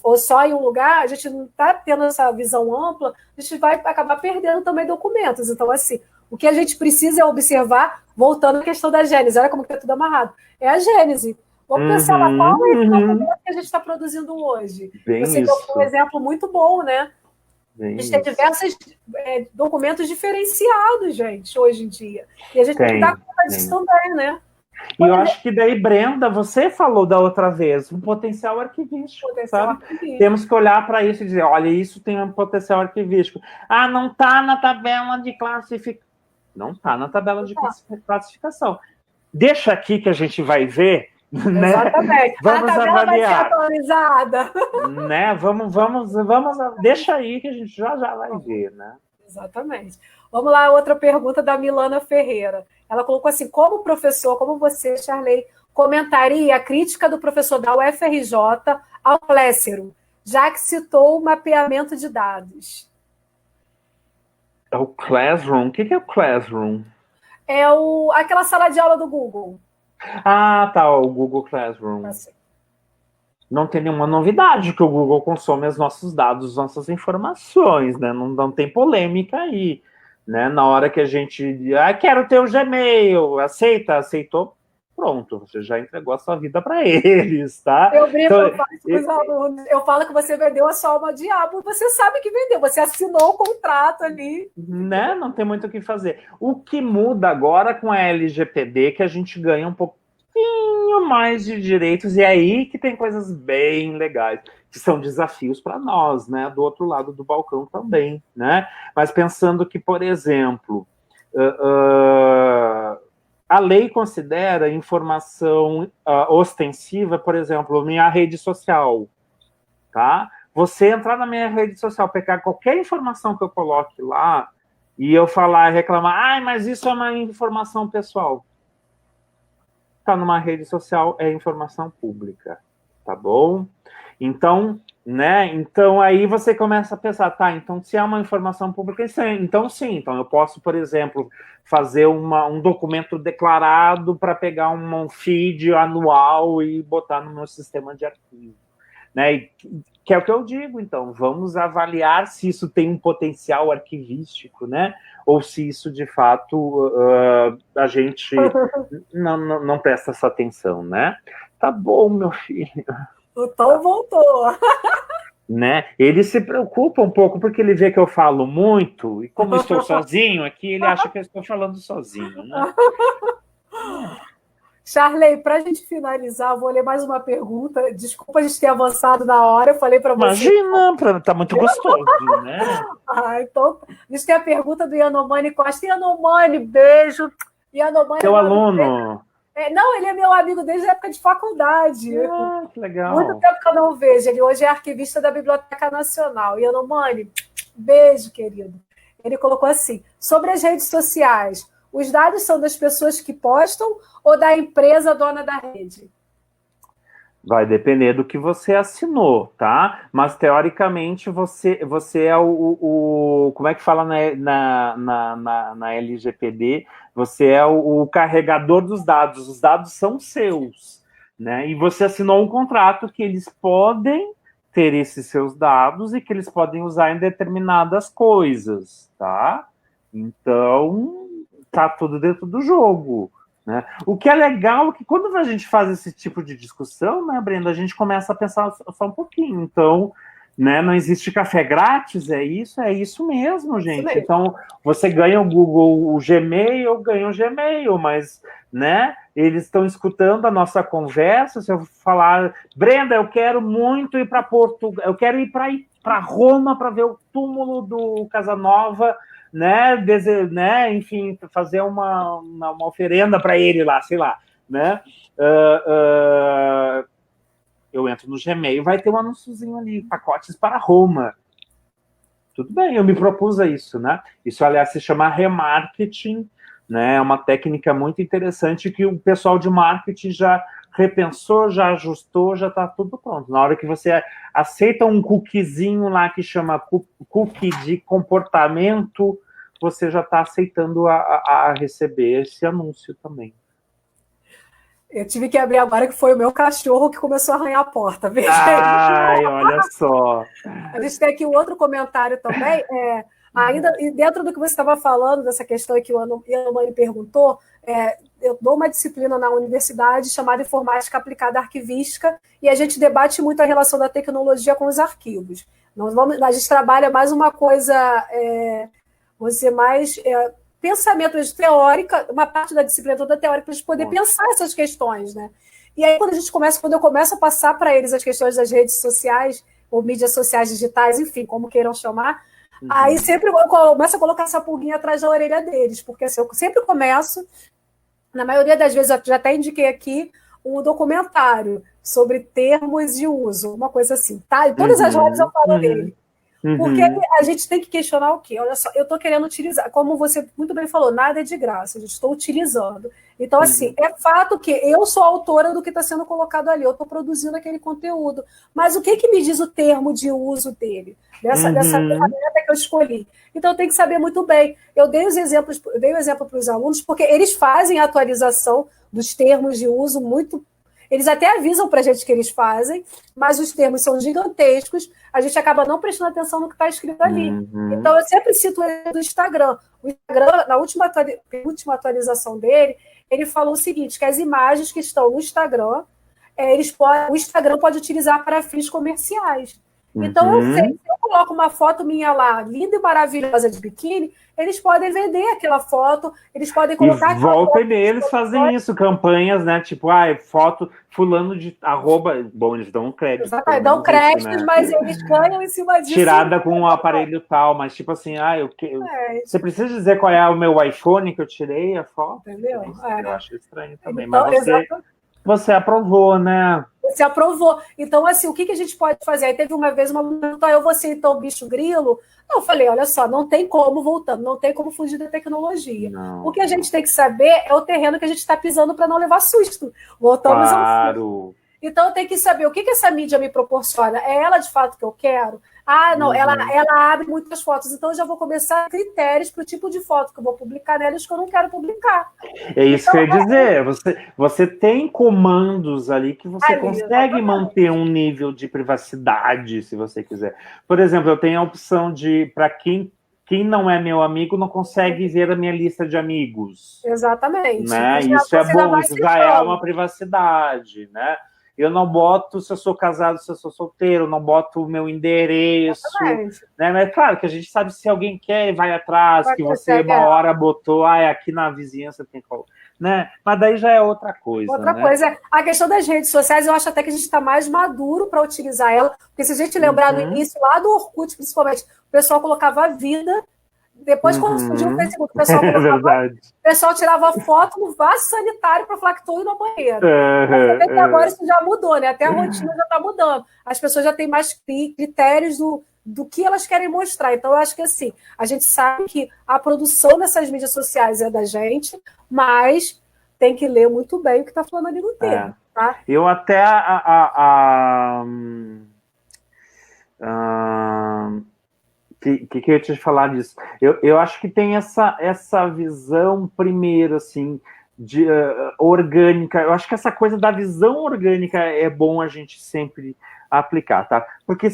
Ou só em um lugar, a gente não está tendo essa visão ampla, a gente vai acabar perdendo também documentos. Então, assim, o que a gente precisa é observar, voltando à questão da gênese, olha como está tudo amarrado, é a gênese. Vamos pensar lá, qual é esse documento que a gente está produzindo hoje? Você deu um exemplo muito bom, né? A gente tem diversos documentos diferenciados, gente, hoje em dia. E a gente tem que dar conta disso também, né? E eu acho que daí, Brenda, você falou da outra vez, um potencial arquivístico, sabe? Temos que olhar para isso e dizer, olha, isso tem um potencial arquivístico. Ah, não está na tabela de classificação. Não está na tabela de classificação. Deixa aqui que a gente vai ver, né? Exatamente. Vamos a tabela avaliar. Vai ser atualizada. Né? Vamos, deixa aí que a gente já vai ver, né? Exatamente. Vamos lá, outra pergunta da Milana Ferreira. Ela colocou assim, como professor, como você, Charley, comentaria a crítica do professor da UFRJ ao Clécero, já que citou o mapeamento de dados? É o Classroom? O que é o Classroom? É aquela sala de aula do Google. Ah, tá, o Google Classroom. Assim. Não tem nenhuma novidade que o Google consome os nossos dados, nossas informações, né? Não tem polêmica aí, né? Na hora que a gente quero ter o Gmail, aceitou, pronto, você já entregou a sua vida para eles, tá? Eu brinco, eu falo isso com os alunos, eu falo que você vendeu a sua alma ao diabo, você sabe que vendeu, você assinou o contrato ali. Né? Não tem muito o que fazer. O que muda agora com a LGPD, que a gente ganha um pouquinho mais de direitos, e é aí que tem coisas bem legais, que são desafios para nós, né? Do outro lado do balcão também, né? Mas pensando que, por exemplo, a lei considera informação ostensiva, por exemplo, minha rede social, tá? Você entrar na minha rede social, pegar qualquer informação que eu coloque lá, e eu falar e reclamar, mas isso é uma informação pessoal. Tá numa rede social, é informação pública, tá bom? Então, né? Então aí você começa a pensar, tá, então se é uma informação pública, então sim, então eu posso, por exemplo, fazer um documento declarado para pegar um feed anual e botar no meu sistema de arquivo, né? E, que é o que eu digo, então, vamos avaliar se isso tem um potencial arquivístico, né? Ou se isso, de fato, a gente não presta essa atenção, né? Tá bom, meu filho. O Tom voltou. Né? Ele se preocupa um pouco porque ele vê que eu falo muito, e como eu estou sozinho aqui, ele acha que eu estou falando sozinho, né? Charley, para a gente finalizar, vou ler mais uma pergunta. Desculpa a gente ter avançado na hora, eu falei para você. Imagina, tá muito gostoso, né? Então, a gente tem a pergunta do Yanomani Costa. Yanomani, beijo. Yanomani, seu aluno. Não, ele é meu amigo desde a época de faculdade. Que legal. Muito tempo que eu não vejo. Ele hoje é arquivista da Biblioteca Nacional. Yanomani, beijo, querido. Ele colocou assim, sobre as redes sociais, os dados são das pessoas que postam ou da empresa dona da rede? Vai depender do que você assinou, tá? Mas, teoricamente, você é como é que fala na LGPD? Você é o carregador dos dados. Os dados são seus, né? E você assinou um contrato que eles podem ter esses seus dados e que eles podem usar em determinadas coisas, tá? Então, tá tudo dentro do jogo, né? O que é legal é que quando a gente faz esse tipo de discussão, né, Brenda, a gente começa a pensar só um pouquinho. Então, né? Não existe café grátis, é isso mesmo, gente. Isso mesmo. Então, você ganha o Google, o Gmail, ganha o Gmail, mas, né, eles estão escutando a nossa conversa. Se eu falar, Brenda, eu quero muito ir para Portugal, eu quero ir para Roma para ver o túmulo do Casanova, né, enfim, fazer uma oferenda para ele lá, sei lá, né? Eu entro no Gmail, vai ter um anúnciozinho ali, pacotes para Roma. Tudo bem, eu me propus a isso, né? Isso, aliás, se chama remarketing, né? É uma técnica muito interessante que o pessoal de marketing já repensou, já ajustou, já está tudo pronto. Na hora que você aceita um cookiezinho lá que chama cookie de comportamento, você já está aceitando a receber esse anúncio também. Eu tive que abrir agora, que foi o meu cachorro que começou a arranhar a porta. Veja aí. Olha só. A gente tem aqui um outro comentário também. Ainda dentro do que você estava falando, dessa questão que o Yanomami perguntou, eu dou uma disciplina na universidade chamada Informática Aplicada Arquivística, e a gente debate muito a relação da tecnologia com os arquivos. A gente trabalha mais uma coisa, vamos dizer, mais... pensamento teórico, uma parte da disciplina toda teórica, para a gente poder pensar essas questões, né? E aí, quando eu começo a passar para eles as questões das redes sociais, ou mídias sociais digitais, enfim, como queiram chamar, aí sempre eu começo a colocar essa pulguinha atrás da orelha deles, porque assim, eu sempre começo, na maioria das vezes, eu já até indiquei aqui, um documentário sobre termos de uso, uma coisa assim, tá? Em todas as lives eu falo dele. Porque a gente tem que questionar o quê? Olha só, eu estou querendo utilizar, como você muito bem falou, nada é de graça, eu estou utilizando. Então, assim, é fato que eu sou autora do que está sendo colocado ali, eu estou produzindo aquele conteúdo. Mas o que me diz o termo de uso dele, dessa ferramenta que eu escolhi? Então, eu tenho que saber muito bem. Eu dei o exemplo para os alunos, porque eles fazem a atualização dos termos de uso muito. Eles até avisam para a gente que eles fazem, mas os termos são gigantescos, a gente acaba não prestando atenção no que está escrito ali. Então, eu sempre cito ele do Instagram. O Instagram, na última atualização dele, ele falou o seguinte, que as imagens que estão no Instagram, o Instagram pode utilizar para fins comerciais. Então, eu sei, se eu coloco uma foto minha lá, linda e maravilhosa de biquíni, eles podem vender aquela foto, eles podem colocar... E volta e meia eles fazem isso, campanhas, né? Tipo, foto fulano de arroba... Bom, eles dão crédito. Exatamente, dão créditos, né? Mas eles ganham em cima disso. Tirada com um aparelho tal, mas tipo assim, você precisa dizer qual é o meu iPhone que eu tirei a foto? Entendeu? Eu acho estranho também, então, mas você aprovou, né? Você aprovou. Então, assim, o que a gente pode fazer? Aí teve uma vez uma pergunta, eu vou ser então bicho grilo? Eu falei, olha só, não tem como, voltando, não tem como fugir da tecnologia. Não. O que a gente tem que saber é o terreno que a gente está pisando para não levar susto. Voltamos ao susto. Então, eu tenho que saber o que essa mídia me proporciona. É ela, de fato, que eu quero? Não, ela abre muitas fotos. Então, eu já vou começar critérios para o tipo de foto que eu vou publicar nelas que eu não quero publicar. É isso que eu ia dizer. Você tem comandos ali que você consegue manter um nível de privacidade, se você quiser. Por exemplo, eu tenho a opção de, para quem não é meu amigo, não consegue ver a minha lista de amigos. Exatamente. Né? Isso é bom, isso já é uma privacidade, né? Eu não boto se eu sou casado, se eu sou solteiro, não boto o meu endereço. Né? Mas claro que a gente sabe se alguém quer e vai atrás, que você uma hora botou, aqui na vizinhança tem como. Né? Mas daí já é outra coisa. Outra coisa é a questão das redes sociais, eu acho até que a gente está mais maduro para utilizar ela, porque se a gente lembrar no início, lá do Orkut, principalmente, o pessoal colocava a vida. Depois, quando surgiu o Facebook, o pessoal tirava foto no vaso sanitário para falar que estou indo ao banheiro. Até que agora isso já mudou, né? Até a rotina já está mudando. As pessoas já têm mais critérios do que elas querem mostrar. Então, eu acho que assim, a gente sabe que a produção dessas mídias sociais é da gente, mas tem que ler muito bem o que está falando ali no termo. Tá? Eu até... que eu ia te falar disso? Eu acho que tem essa visão, primeiro, assim, de, orgânica. Eu acho que essa coisa da visão orgânica é bom a gente sempre aplicar, tá? Porque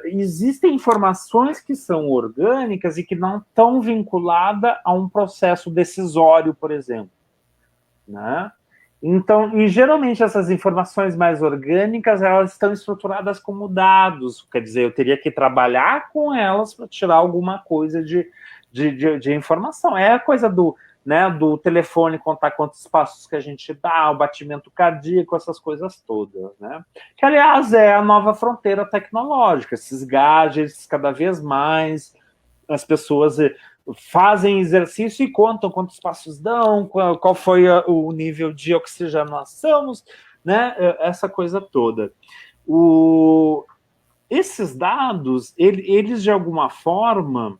existem informações que são orgânicas e que não estão vinculadas a um processo decisório, por exemplo, né? Então, e geralmente essas informações mais orgânicas, elas estão estruturadas como dados, quer dizer, eu teria que trabalhar com elas para tirar alguma coisa de informação. É a coisa do, né, do telefone, contar quantos passos que a gente dá, o batimento cardíaco, essas coisas todas, né? Que, aliás, é a nova fronteira tecnológica, esses gadgets cada vez mais, as pessoas fazem exercício e contam quantos passos dão, qual foi o nível de oxigenação, né? Essa coisa toda. Esses dados, eles de alguma forma,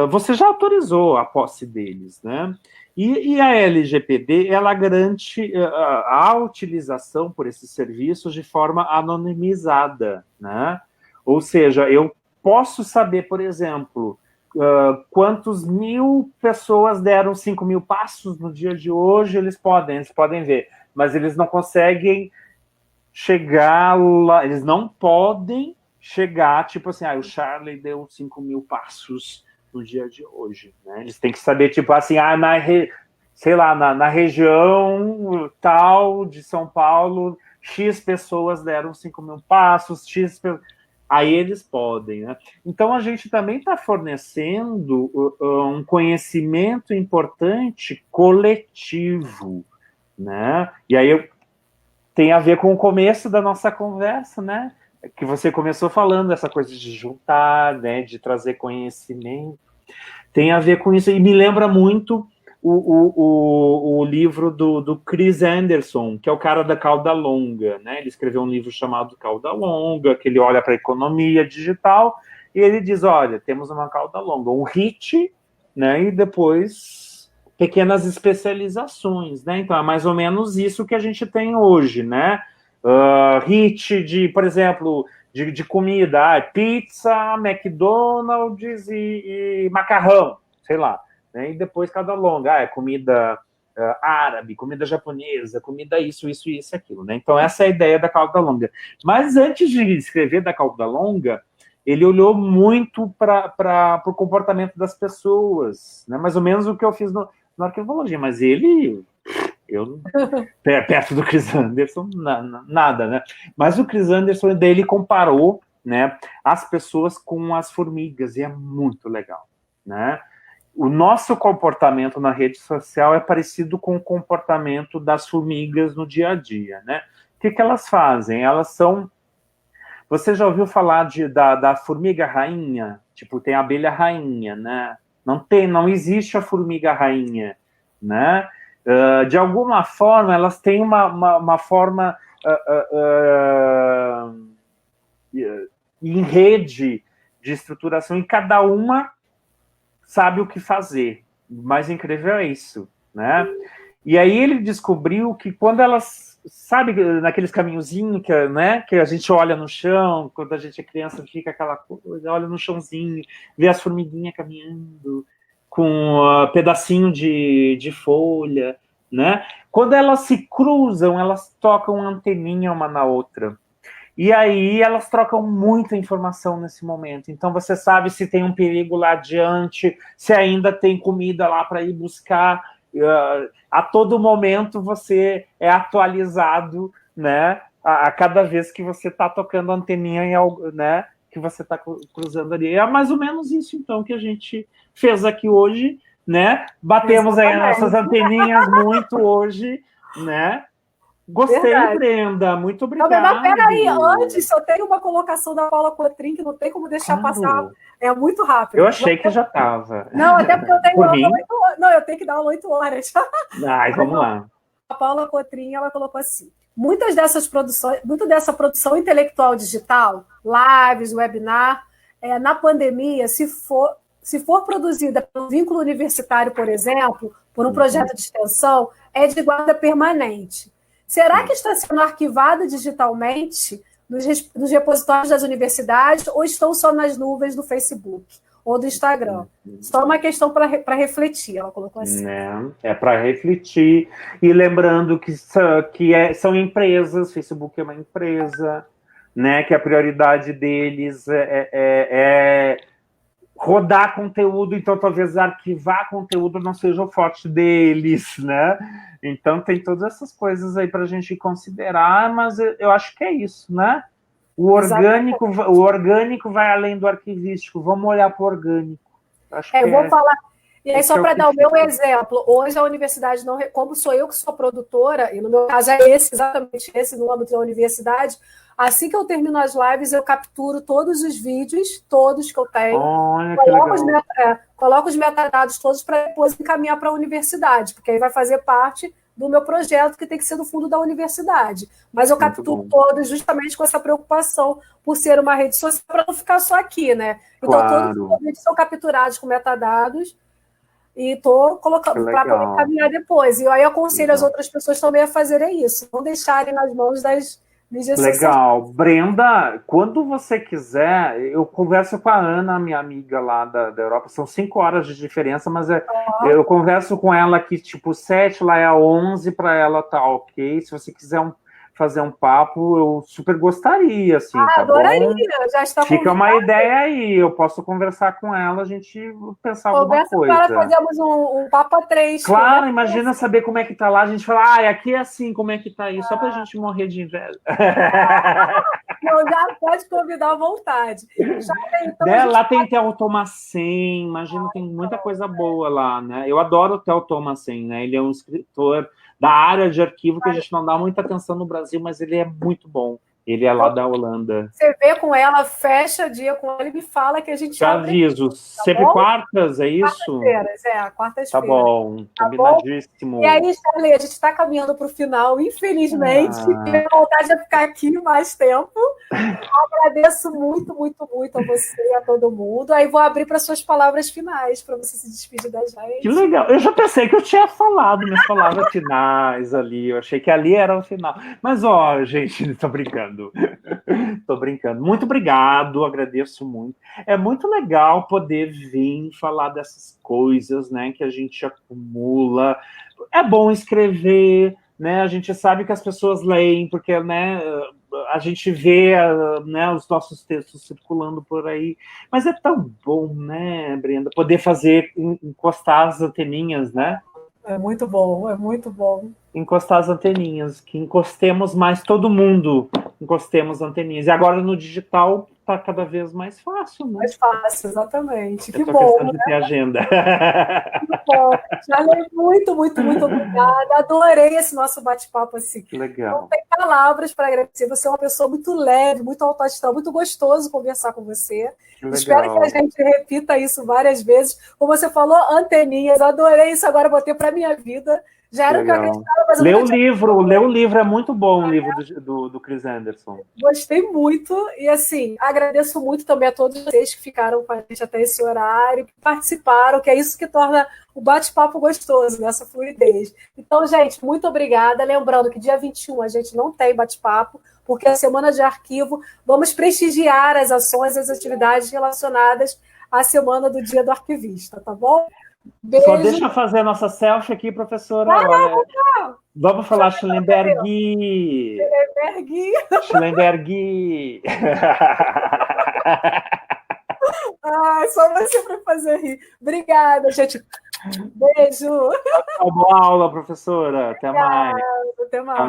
você já autorizou a posse deles, né? E a LGPD, ela garante a utilização por esses serviços de forma anonimizada, né? Ou seja, eu posso saber, por exemplo, quantos mil pessoas deram 5 mil passos no dia de hoje, eles podem ver, mas eles não conseguem chegar lá, eles não podem chegar, tipo assim, o Charlie deu 5 mil passos no dia de hoje, né? Eles têm que saber, tipo assim, sei lá, na região tal de São Paulo, X pessoas deram 5 mil passos, aí eles podem, né? Então, a gente também está fornecendo um conhecimento importante coletivo, né? E aí tem a ver com o começo da nossa conversa, né? Que você começou falando, essa coisa de juntar, né? De trazer conhecimento. Tem a ver com isso, e me lembra muito o livro do Chris Anderson, que é o cara da cauda longa, né? Ele escreveu um livro chamado Cauda Longa, que ele olha para a economia digital, e ele diz, olha, temos uma cauda longa, um hit, né? E depois pequenas especializações, né? Então é mais ou menos isso que a gente tem hoje, né? Hit de, por exemplo, de comida, pizza, McDonald's e macarrão, sei lá. Né? E depois cada longa, é comida árabe, comida japonesa, comida isso, aquilo. Né? Então essa é a ideia da cauda longa. Mas antes de escrever da cauda longa, ele olhou muito para o comportamento das pessoas, né? Mais ou menos o que eu fiz na arqueologia, mas perto do Chris Anderson, nada, né? Mas o Chris Anderson, daí ele comparou, né, as pessoas com as formigas, e é muito legal, né? O nosso comportamento na rede social é parecido com o comportamento das formigas no dia a dia, né? O que elas fazem? Elas são... Você já ouviu falar da formiga rainha? Tipo, tem a abelha rainha, né? Não existe a formiga rainha, né? De alguma forma, elas têm uma forma em rede de estruturação, e cada uma sabe o que fazer. O mais incrível é isso, né? E aí ele descobriu que quando elas, sabe, naqueles caminhozinhos que a gente olha no chão, quando a gente é criança, fica aquela coisa, olha no chãozinho, vê as formiguinhas caminhando, com pedacinho de folha, né? Quando elas se cruzam, elas tocam anteninha uma na outra. E aí elas trocam muita informação nesse momento. Então você sabe se tem um perigo lá adiante, se ainda tem comida lá para ir buscar. A todo momento você é atualizado, né? A cada vez que você está tocando a anteninha em algo, né? Que você está cruzando ali. É mais ou menos isso, então, que a gente fez aqui hoje, né? Batemos aí as nossas anteninhas muito hoje, né? Gostei, verdade. Brenda, muito obrigado. Não, mas peraí, antes eu tenho uma colocação da Paula Cotrim que não tem como deixar passar, é muito rápido. Eu achei que já estava. Não, até porque eu tenho aula 8 horas. Não, eu tenho que dar aula 8 horas. Ai, vamos lá. A Paula Cotrim, ela colocou assim, muito dessa produção intelectual digital, lives, webinar, na pandemia, se for produzida por um vínculo universitário, por exemplo, por um projeto de extensão, é de guarda permanente. Será que está sendo arquivada digitalmente nos repositórios das universidades ou estão só nas nuvens do Facebook ou do Instagram? Só uma questão para refletir, ela colocou assim. É para refletir. E lembrando que são empresas, Facebook é uma empresa, né, que a prioridade deles é rodar conteúdo, então talvez arquivar conteúdo não seja o forte deles, né? Então tem todas essas coisas aí para a gente considerar, mas eu acho que é isso, né? O orgânico vai além do arquivístico. Vamos olhar para o orgânico. Acho que eu vou falar. E aí, só para dar o meu exemplo, hoje a universidade não, como sou eu que sou produtora, e no meu caso é exatamente esse, no âmbito da universidade, assim que eu termino as lives, eu capturo todos os vídeos, todos que eu tenho, coloco os metadados todos para depois encaminhar para a universidade, porque aí vai fazer parte do meu projeto, que tem que ser do fundo da universidade. Mas eu capturo todos justamente com essa preocupação por ser uma rede social, para não ficar só aqui, né? Então, todos os vídeos são capturados com metadados, e estou colocando para poder caminhar depois. E aí eu aconselho as outras pessoas também a fazerem isso, não deixarem nas mãos das mídias sociais. Legal. Brenda, quando você quiser, eu converso com a Ana, minha amiga lá da Europa, são 5 horas de diferença, mas eu converso com ela aqui, tipo, 7, lá é 11, para ela tá ok. Se você quiser fazer um papo, eu super gostaria, assim, tá adoraria, bom? Já está Fica uma ideia aí, eu posso conversar com ela, a gente pensar alguma coisa. Para fazermos um papo a 3. Claro, imagina saber como é que tá lá, a gente fala, aqui é assim, como é que tá aí, só pra gente morrer de inveja. Não, já pode convidar à vontade. Lá tem Theo Thomassen, imagina, tem muita coisa boa lá, né? Eu adoro o Theo Thomassen, né? Ele é um escritor da área de arquivo que a gente não dá muita atenção no Brasil, mas ele é muito bom. Ele é lá da Holanda. Você vê com ela, fecha dia com ela e me fala que a gente já aviso. Sempre quartas, é isso? Quartas-feiras, quartas-feiras. Tá bom, combinadíssimo. E aí, Charlie, a gente está caminhando para o final, infelizmente. Tenho vontade de ficar aqui mais tempo. Agradeço muito, muito, muito a você e a todo mundo. Aí vou abrir para suas palavras finais, para você se despedir da gente. Que legal. Eu já pensei que eu tinha falado minhas palavras finais ali. Eu achei que ali era o final. Mas, gente, tô brincando. Tô brincando. Muito obrigado, agradeço muito. É muito legal poder vir falar dessas coisas, né, que a gente acumula. É bom escrever, né? A gente sabe que as pessoas leem, porque, né, a gente vê, né, os nossos textos circulando por aí. Mas é tão bom, né, Brenda, poder encostar as anteninhas, né? É muito bom, é muito bom. Encostar as anteninhas, que encostemos mais todo mundo, encostemos anteninhas. E agora no digital está cada vez mais fácil, né? Mais fácil, exatamente. Que bom, questão de né? ter agenda. Que bom. Charlie, muito, muito, muito obrigada. Adorei esse nosso bate-papo assim. Que legal. Não tem palavras para agradecer. Você é uma pessoa muito leve, muito autoestima, muito gostoso conversar com você. Espero que a gente repita isso várias vezes. Como você falou, anteninhas, adorei isso, agora botei para minha vida. Já era o que eu acreditava, mas lê o livro, é muito bom o livro do Chris Anderson. Gostei muito, e assim, agradeço muito também a todos vocês que ficaram com a gente até esse horário, que participaram, que é isso que torna o bate-papo gostoso, nessa fluidez. Então, gente, muito obrigada. Lembrando que dia 21 a gente não tem bate-papo, porque é a Semana de Arquivo. Vamos prestigiar as ações, as atividades relacionadas à Semana do Dia do Arquivista, tá bom? Beijo. Só deixa eu fazer a nossa selfie aqui, professora. Olha. Vamos falar Schellenberg. Schellenberg. Só você para fazer rir. Obrigada, gente. Beijo. Boa aula, professora. Até mais. Até mais.